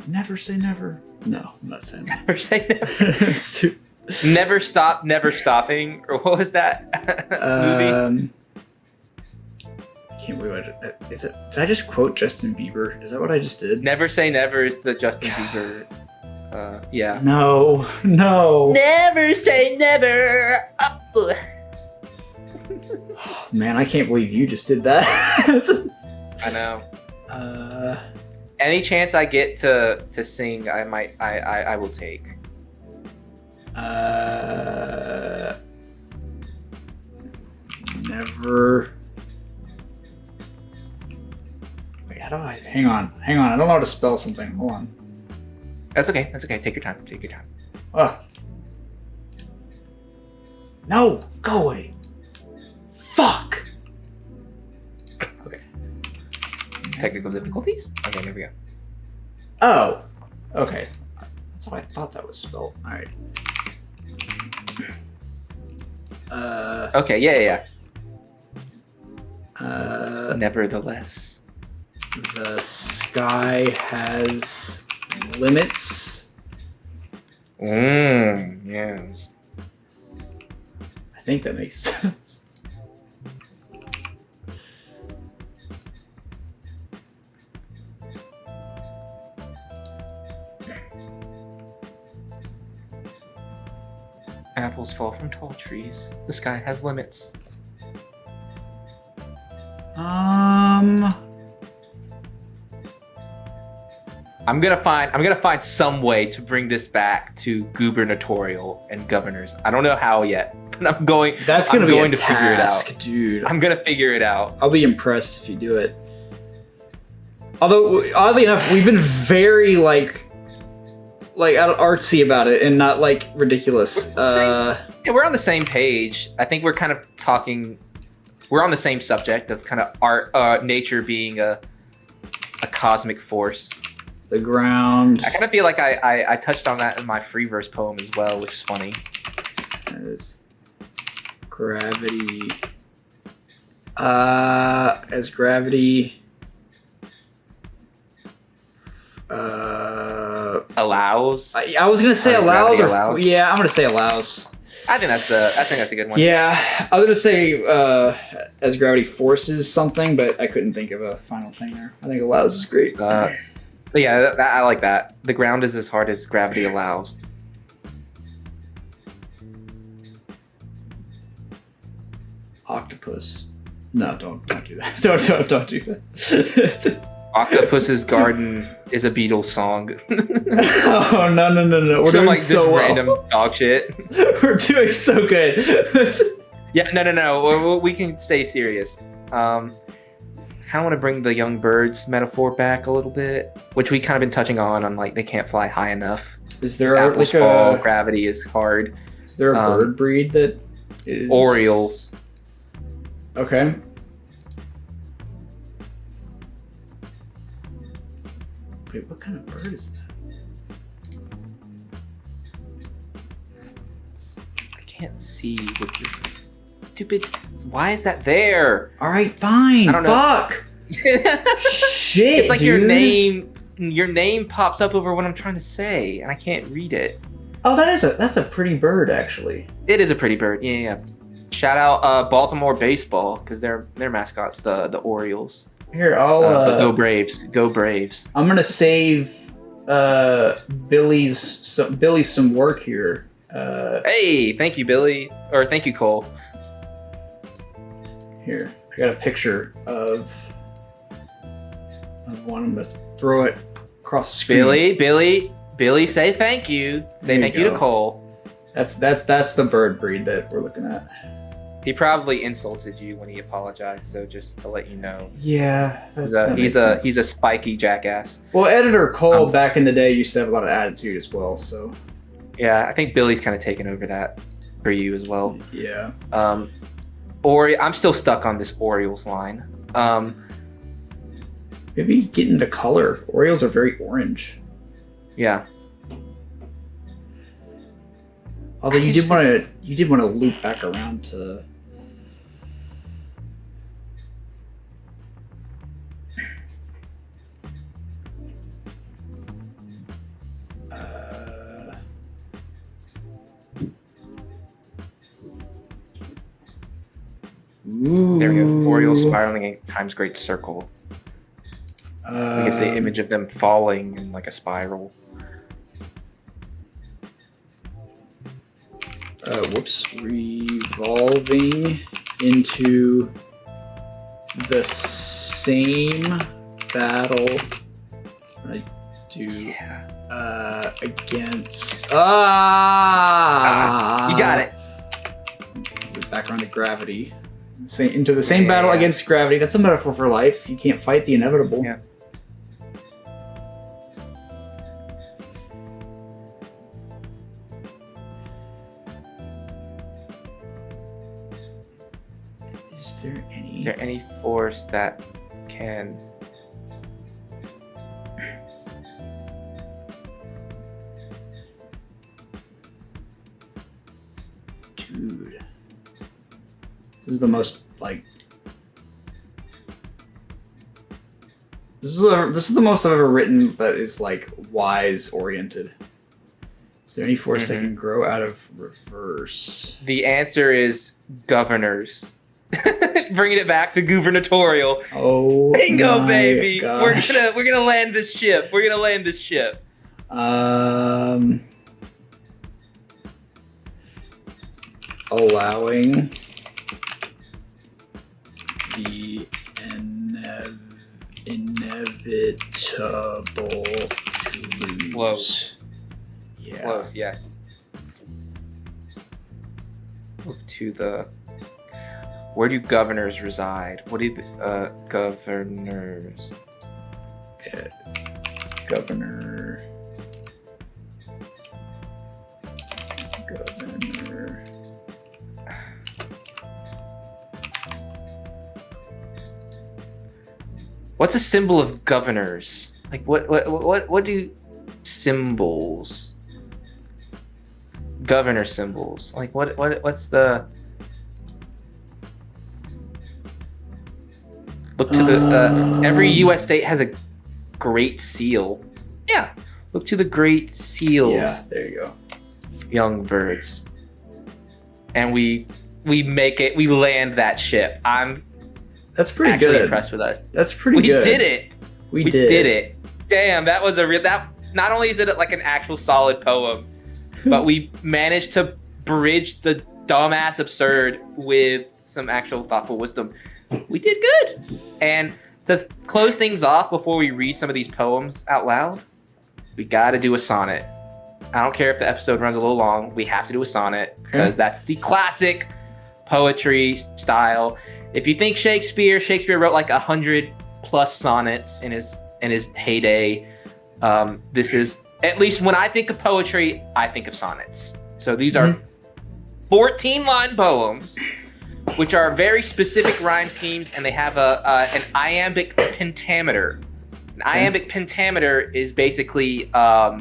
Never say never. No, I'm not saying that. Never say never. Never stop, never stopping. Or what was that movie? I can't believe is it? Did I just quote Justin Bieber? Is that what I just did? Never say never is the Justin Bieber. Yeah. No. Never say never. Oh. Oh, man, I can't believe you just did that. I know. Any chance I get to sing, I will take. Never. Wait, how do I? Hang on. I don't know how to spell something. Hold on. That's okay. Take your time. Oh. No, go away. Fuck. Okay. Technical difficulties? Okay, here we go. Oh. Okay. That's how I thought that was spelled. All right. Okay, yeah. Nevertheless. The sky has limits. Yes. I think that makes sense. Apples fall from tall trees. The sky has limits. I'm gonna find some way to bring this back to gubernatorial and governors. I don't know how yet, but I'm going. That's gonna be a to figure it out, dude. I'm gonna figure it out. I'll be impressed if you do it. Although, oddly enough, we've been very like artsy about it and not like ridiculous. We're on the same page. I think we're kind of talking. We're on the same subject of kind of art, nature being a cosmic force. The ground. I kind of feel like I touched on that in my free verse poem as well, which is funny. As gravity. As gravity. Allows. I was gonna say allows, yeah, I'm gonna say allows. I think that's a good one. Yeah, I was gonna say as gravity forces something, but I couldn't think of a final thing there. I think allows is great. But yeah, I like that. The ground is as hard as gravity allows. Octopus. No, don't do that. Don't do that. Octopus's Garden is a Beatles song. Oh no! We're doing so well. Random dog shit. We're doing so good. Yeah, no. We can stay serious. I want to bring the young birds metaphor back a little bit, which we kind of been touching on like they can't fly high enough. Is there apples fall, gravity is hard. Is there a bird breed that is Orioles? Okay. Wait, what kind of bird is that? I can't see with your stupid. Why is that there? All right, fine. I don't know. Fuck. Shit. It's like dude. your name pops up over what I'm trying to say, and I can't read it. Oh, that's a pretty bird, actually. It is a pretty bird. Yeah. Shout out Baltimore baseball because their mascot's the Orioles. Here, I'll go Braves. Go Braves. I'm gonna save Billy's some work here. Hey, thank you, Billy, or thank you, Cole. Here, I got a picture of one. I'm gonna throw it across the screen. Billy, say thank you. Say thank you to Cole. That's the bird breed that we're looking at. He probably insulted you when he apologized, so just to let you know. Yeah, he's a spiky jackass. Well, editor Cole back in the day used to have a lot of attitude as well, so. Yeah, I think Billy's kind of taken over that for you as well. Yeah. I'm still stuck on this Orioles line. Maybe get into color. Orioles are very orange. Yeah. Although you did want to loop back around to. Ooh. There we go. Orioles spiraling in Times Great Circle. We get the image of them falling in like a spiral. Revolving into the same battle. I do against. You got it. Back around to gravity. Into the same battle against gravity. That's a metaphor for life. You can't fight the inevitable. Yeah. Is there any force that can dude, this is the most this is the most I've ever written that is like wise oriented. Is there any force that can grow out of reverse? The answer is governors. Bringing it back to gubernatorial. Oh, bingo, baby! Gosh. We're gonna land this ship. Allowing the inevitable to lose. Close. Yeah. Close. Yes. Look to the. Where do governors reside? What do governors? Governor. What's a symbol of governors? Like what do symbols? Governor symbols. Like what's the? Look to the every U.S. state has a great seal. Yeah, look to the great seals. Yeah, there you go. Young birds, and we make it. We land that ship. That's pretty actually good. Impressed with us. That's pretty good. We did it. We did it. Damn, that was that. Not only is it like an actual solid poem, but we managed to bridge the dumbass absurd with some actual thoughtful wisdom. We did good. And to close things off before we read some of these poems out loud, we got to do a sonnet. I don't care if the episode runs a little long. We have to do a sonnet because that's the classic poetry style. If you think Shakespeare wrote like 100+ sonnets in his heyday. This is, at least when I think of poetry, I think of sonnets. So these are 14-line poems, which are very specific rhyme schemes, and they have an iambic pentameter. An iambic pentameter is basically a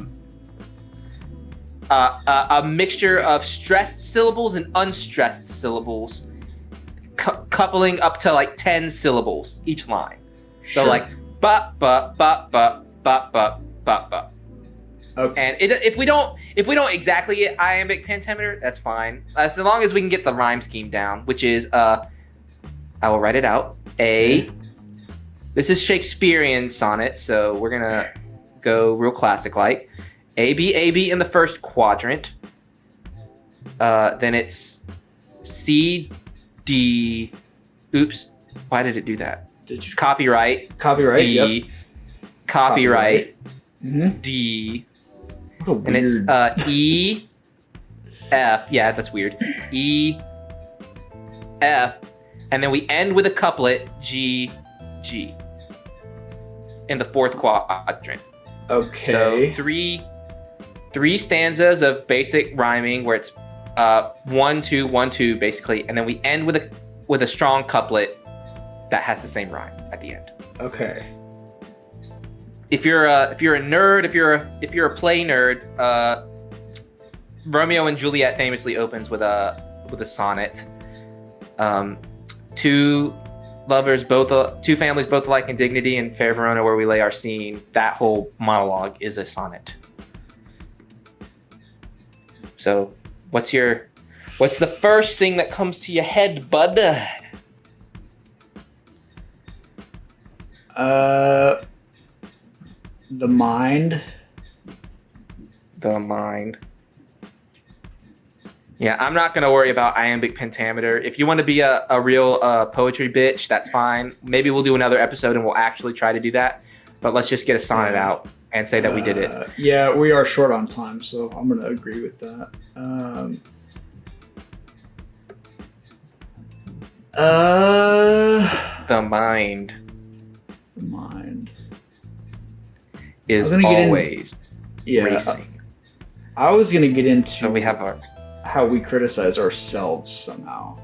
mixture of stressed syllables and unstressed syllables, coupling up to like 10 syllables each line. So like ba ba ba ba ba ba ba ba. Okay. And if we don't exactly get iambic pentameter, that's fine. As long as we can get the rhyme scheme down, which is I will write it out. This is Shakespearean sonnet, so we're gonna go real classic like. A B in the first quadrant. Then it's C D. Oops, why did it do that? Copyright. D. Yep. Copyright. Mm-hmm. D. And it's E F. Yeah, that's weird. E F, and then we end with a couplet G G in the fourth quadrant. Okay. So three stanzas of basic rhyming where it's 1 2 1 2 basically, and then we end with a strong couplet that has the same rhyme at the end. Okay. If you're a nerd, if you're a play nerd, Romeo and Juliet famously opens with a sonnet. Two families both alike in dignity, in fair Verona where we lay our scene. That whole monologue is a sonnet. So, what's the first thing that comes to your head, bud? The mind. The mind. Yeah, I'm not gonna worry about iambic pentameter. If you want to be a real poetry bitch, that's fine. Maybe we'll do another episode and we'll actually try to do that. But let's just get a sonnet out and say that we did it. Yeah, we are short on time, so I'm gonna agree with that. The mind. The mind is always racing. I was gonna get into. So we have how we criticize ourselves somehow.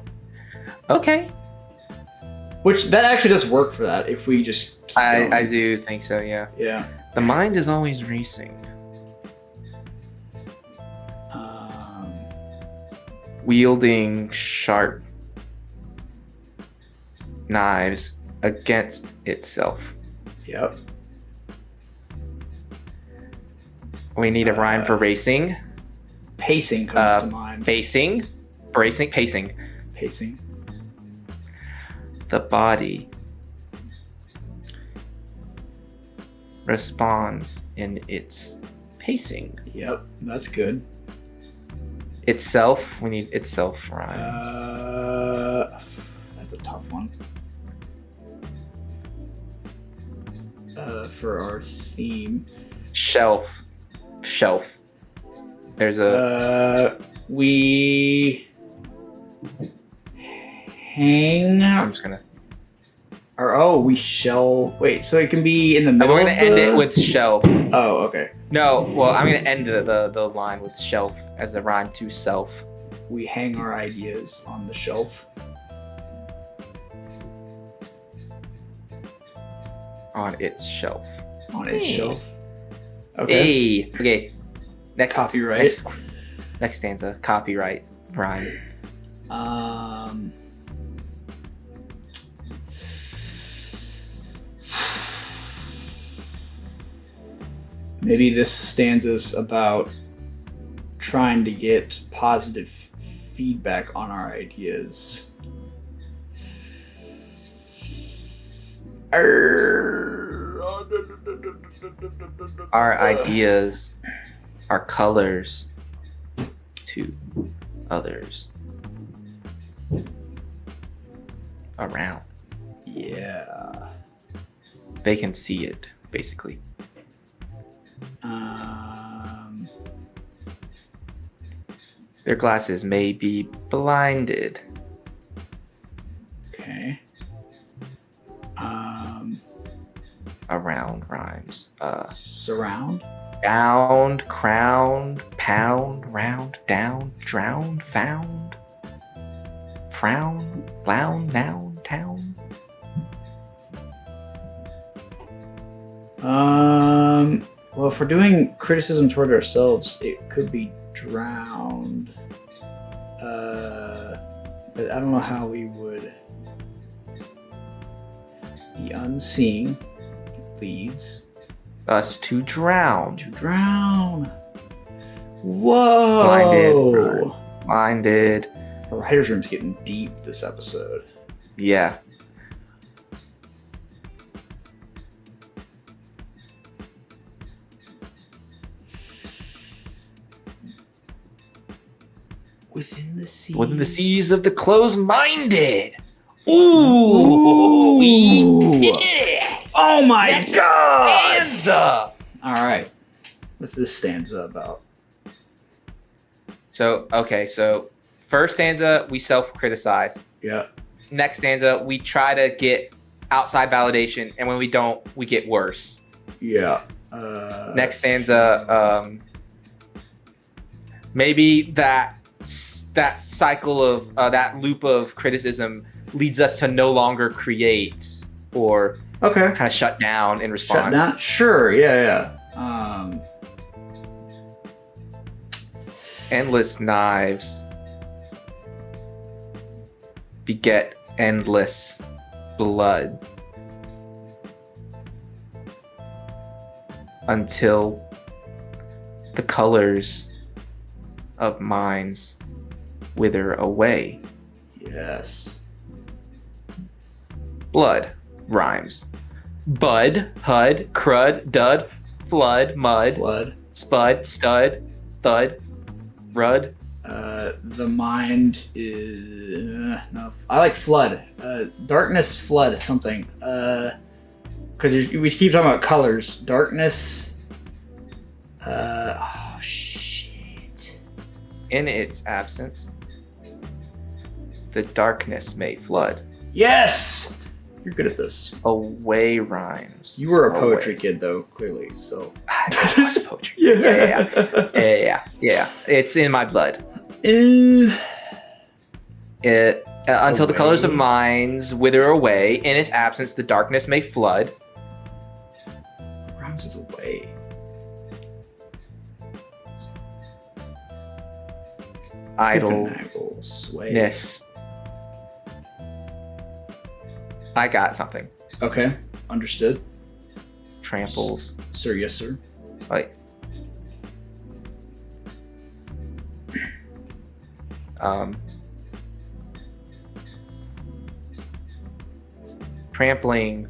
Okay. Which that actually does work for that if we just keep going. I do think so, yeah. Yeah. The mind is always racing. Wielding sharp knives against itself. Yep. We need a rhyme for racing. Pacing comes to mind. Pacing. Pacing. The body responds in its pacing. Yep, that's good. Itself, we need itself rhymes. That's a tough one. For our theme. Shelf. There's a... we hang... I'm just gonna... Or, we shall... Wait, so it can be in the middle We're gonna end it with shelf. Oh, okay. No, well, I'm gonna end the line with shelf as a rhyme to self. We hang our ideas on the shelf. On its shelf. On its shelf. Okay. Hey. Okay. Next. Copyright. Next stanza. Copyright rhyme. Maybe this stanza's about trying to get positive feedback on our ideas. Our ideas are colors to others around. Yeah. They can see it, basically. Their glasses may be blinded. Okay. Around rhymes. Surround. Bound, crowned, pound, round, down, drowned, found, frown, blound, noun, town. Well, if we're doing criticism toward ourselves, it could be drowned. But I don't know how we would. The unseen leads Us to drown. to drown. Whoa! Blinded. The writer's room's getting deep this episode. Yeah. Within the seas. Within the seas of the closed-minded. Ooh. Yeah. Oh my Next god! stanza. All right. What's this stanza about? So first stanza, we self-criticize. Yeah. Next stanza, we try to get outside validation, and when we don't, we get worse. Yeah. Next stanza, maybe that cycle of that loop of criticism leads us to no longer create or Okay. kind of shut down in response. Shut down? Sure. Yeah. Endless knives beget endless blood until the colors of minds wither away. Yes. Blood rhymes. Bud, hud, crud, dud, flood, mud, Flood. spud, stud, thud, rud. The mind is no. I like flood. Darkness, flood, something. Because we keep talking about colors. Darkness. Oh shit. In its absence, the darkness may flood. Yes. You're good at this. Away rhymes. You were a Away. poetry kid, though, clearly. So. I know lots of poetry. Yeah. It's in my blood. Until the colors of minds wither away, in its absence, the darkness may flood. Rhymes is away. Idleness. Sway. I got something. Okay, understood. Tramples. Sir, yes, sir. Like trampling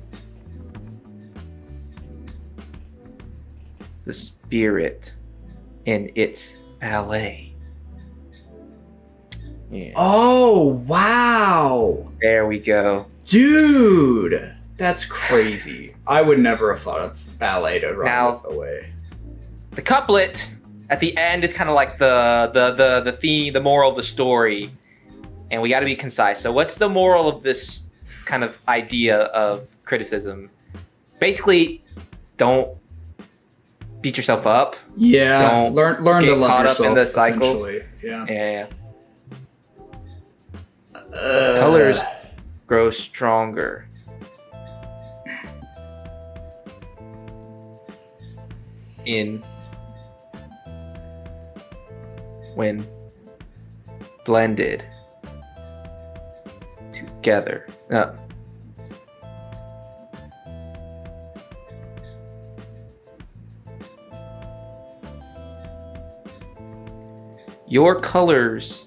the spirit in its ballet. Yeah. Oh, wow. There we go. Dude, that's crazy. I would never have thought of ballet to run with away. The couplet at the end is kind of like the theme, the moral of the story. And we got to be concise. So what's the moral of this kind of idea of criticism? Basically, don't beat yourself up. Yeah, don't learn to love yourself. Up in the cycle. Yeah. Colors grow stronger. When blended together. Your colors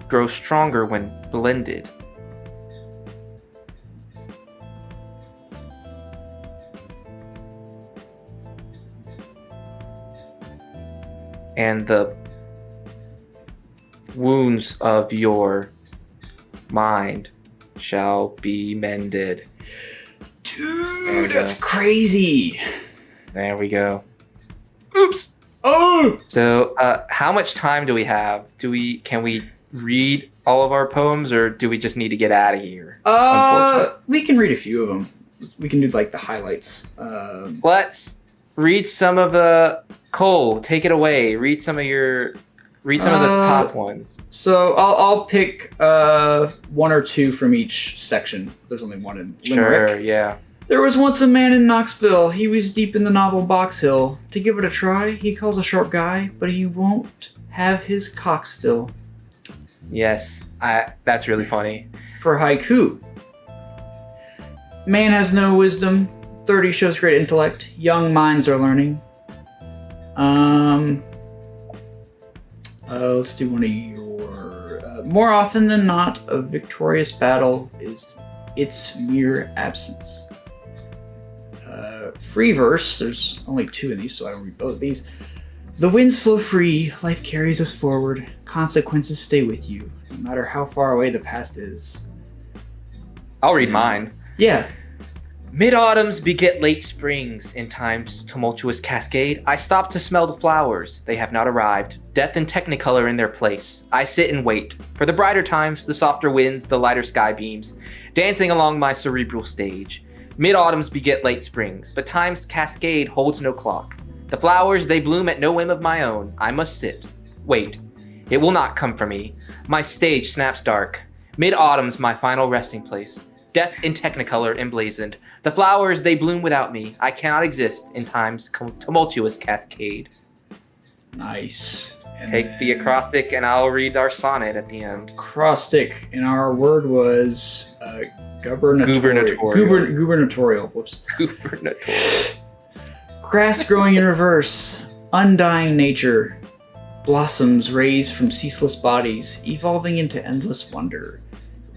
grow stronger when blended. And the wounds of your mind shall be mended. Dude, that's crazy. There we go. Oops. Oh. So, how much time do we have? Can we read all of our poems, or do we just need to get out of here? We can read a few of them. We can do like the highlights. Let's read some of the Cole. Take it away. Read some of the top ones. So I'll pick one or two from each section. There's only one in Limerick. Sure, yeah. There was once a man in Knoxville. He was deep in the novel Box Hill. To give it a try, he calls a short guy, but he won't have his cock still. Yes, that's really funny. For haiku. Man has no wisdom. 30 shows great intellect. Young minds are learning. Let's do one of your... more often than not, a victorious battle is its mere absence. Free verse, there's only two in these, so I don't read both of these. The winds flow free, life carries us forward, consequences stay with you, no matter how far away the past is. I'll read mine. Yeah. Mid-autumns beget late springs. In time's tumultuous cascade, I stop to smell the flowers. They have not arrived. Death and technicolor in their place. I sit and wait for the brighter times, the softer winds, the lighter sky beams, dancing along my cerebral stage. Mid-autumns beget late springs, but time's cascade holds no clock. The flowers, they bloom at no whim of my own. I must sit. Wait. It will not come for me. My stage snaps dark. Mid-autumn's my final resting place. Death in technicolor emblazoned. The flowers, they bloom without me. I cannot exist in time's tumultuous cascade. Nice. Take the acrostic and I'll read our sonnet at the end. Acrostic, and our word was gubernatorial. Gubernatorial. Whoops. Gubernatorial. Grass growing in reverse, undying nature, blossoms raised from ceaseless bodies, evolving into endless wonder.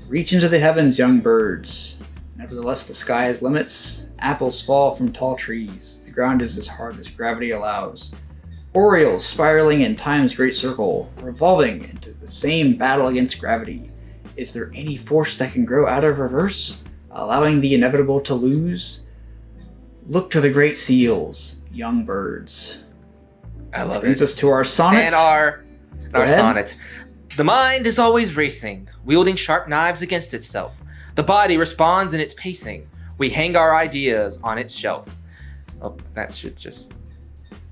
Reach into the heavens, young birds. Nevertheless, the sky has limits. Apples fall from tall trees. The ground is as hard as gravity allows. Orioles spiraling in time's great circle, revolving into the same battle against gravity. Is there any force that can grow out of reverse, allowing the inevitable to lose? Look to the great seals, young birds. I love it. Brings us to our sonnet. And our sonnet. The mind is always racing, wielding sharp knives against itself. The body responds in its pacing. We hang our ideas on its shelf. Oh, that should just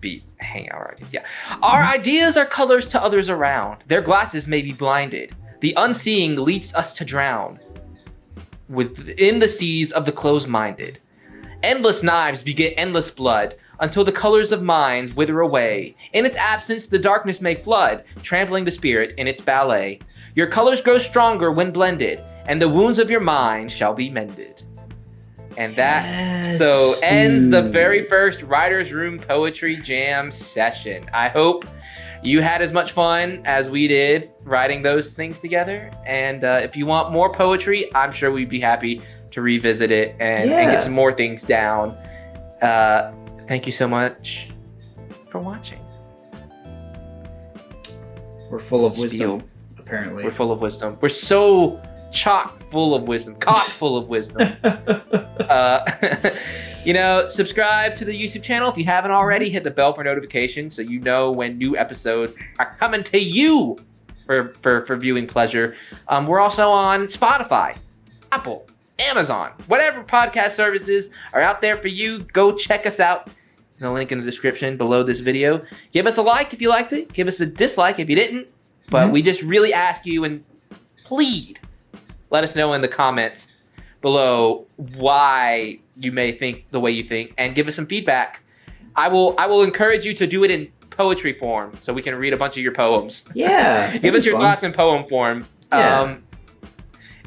be hang our ideas. Yeah. Our ideas are colors to others around. Their glasses may be blinded. The unseeing leads us to drown within the seas of the closed-minded. Endless knives beget endless blood until the colors of minds wither away. In its absence, the darkness may flood, trampling the spirit in its ballet. Your colors grow stronger when blended, and the wounds of your mind shall be mended. And that ends the very first Writers Room Poetry Jam session. I hope you had as much fun as we did writing those things together. And if you want more poetry, I'm sure we'd be happy to revisit it and get some more things down. Thank you so much for watching. We're full of wisdom, apparently. We're full of wisdom. We're so chock full of wisdom, cock full of wisdom. Subscribe to the YouTube channel if you haven't already. Hit the bell for notifications so you know when new episodes are coming to you for viewing pleasure. We're also on Spotify, Apple, Amazon, whatever podcast services are out there for you. Go check us out. The link in the description below this video. Give us a like if you liked it. Give us a dislike if you didn't. But we just really ask you and plead, let us know in the comments below why you may think the way you think, and give us some feedback. I will encourage you to do it in poetry form so we can read a bunch of your poems. Yeah. Give us your thoughts in poem form. Yeah.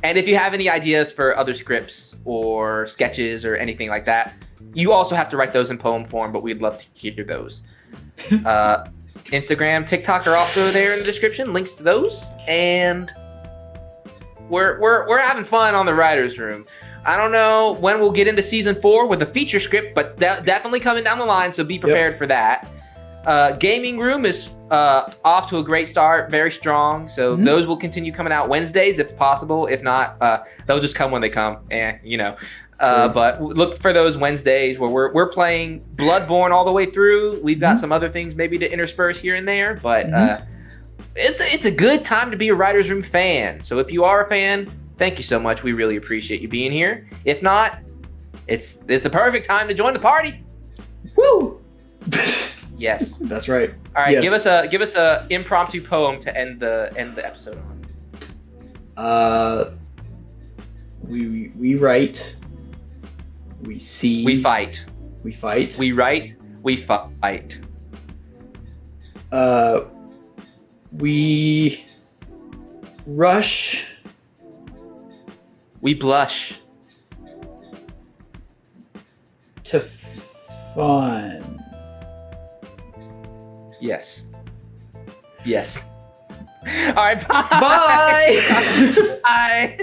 And if you have any ideas for other scripts or sketches or anything like that, you also have to write those in poem form, but we'd love to hear those. Instagram, TikTok are also there in the description. Links to those. And we're having fun on the Writers Room. I don't know when we'll get into season 4 with a feature script, but definitely coming down the line, so be prepared for that. Gaming Room is off to a great start, very strong. So those will continue coming out Wednesdays if possible. If not, they'll just come when they come. But look for those Wednesdays where we're playing Bloodborne all the way through. We've got some other things maybe to intersperse here and there, but it's a good time to be a Writers Room fan. So if you are a fan, thank you so much. We really appreciate you being here. If not, it's the perfect time to join the party. Woo! Yes, that's right. All right, yes. give us a impromptu poem to end the episode on. We write. We see. We fight. We fight. We write. We fight. We rush. We blush. To fun. Yes. Yes. All right, bye. Bye. Bye.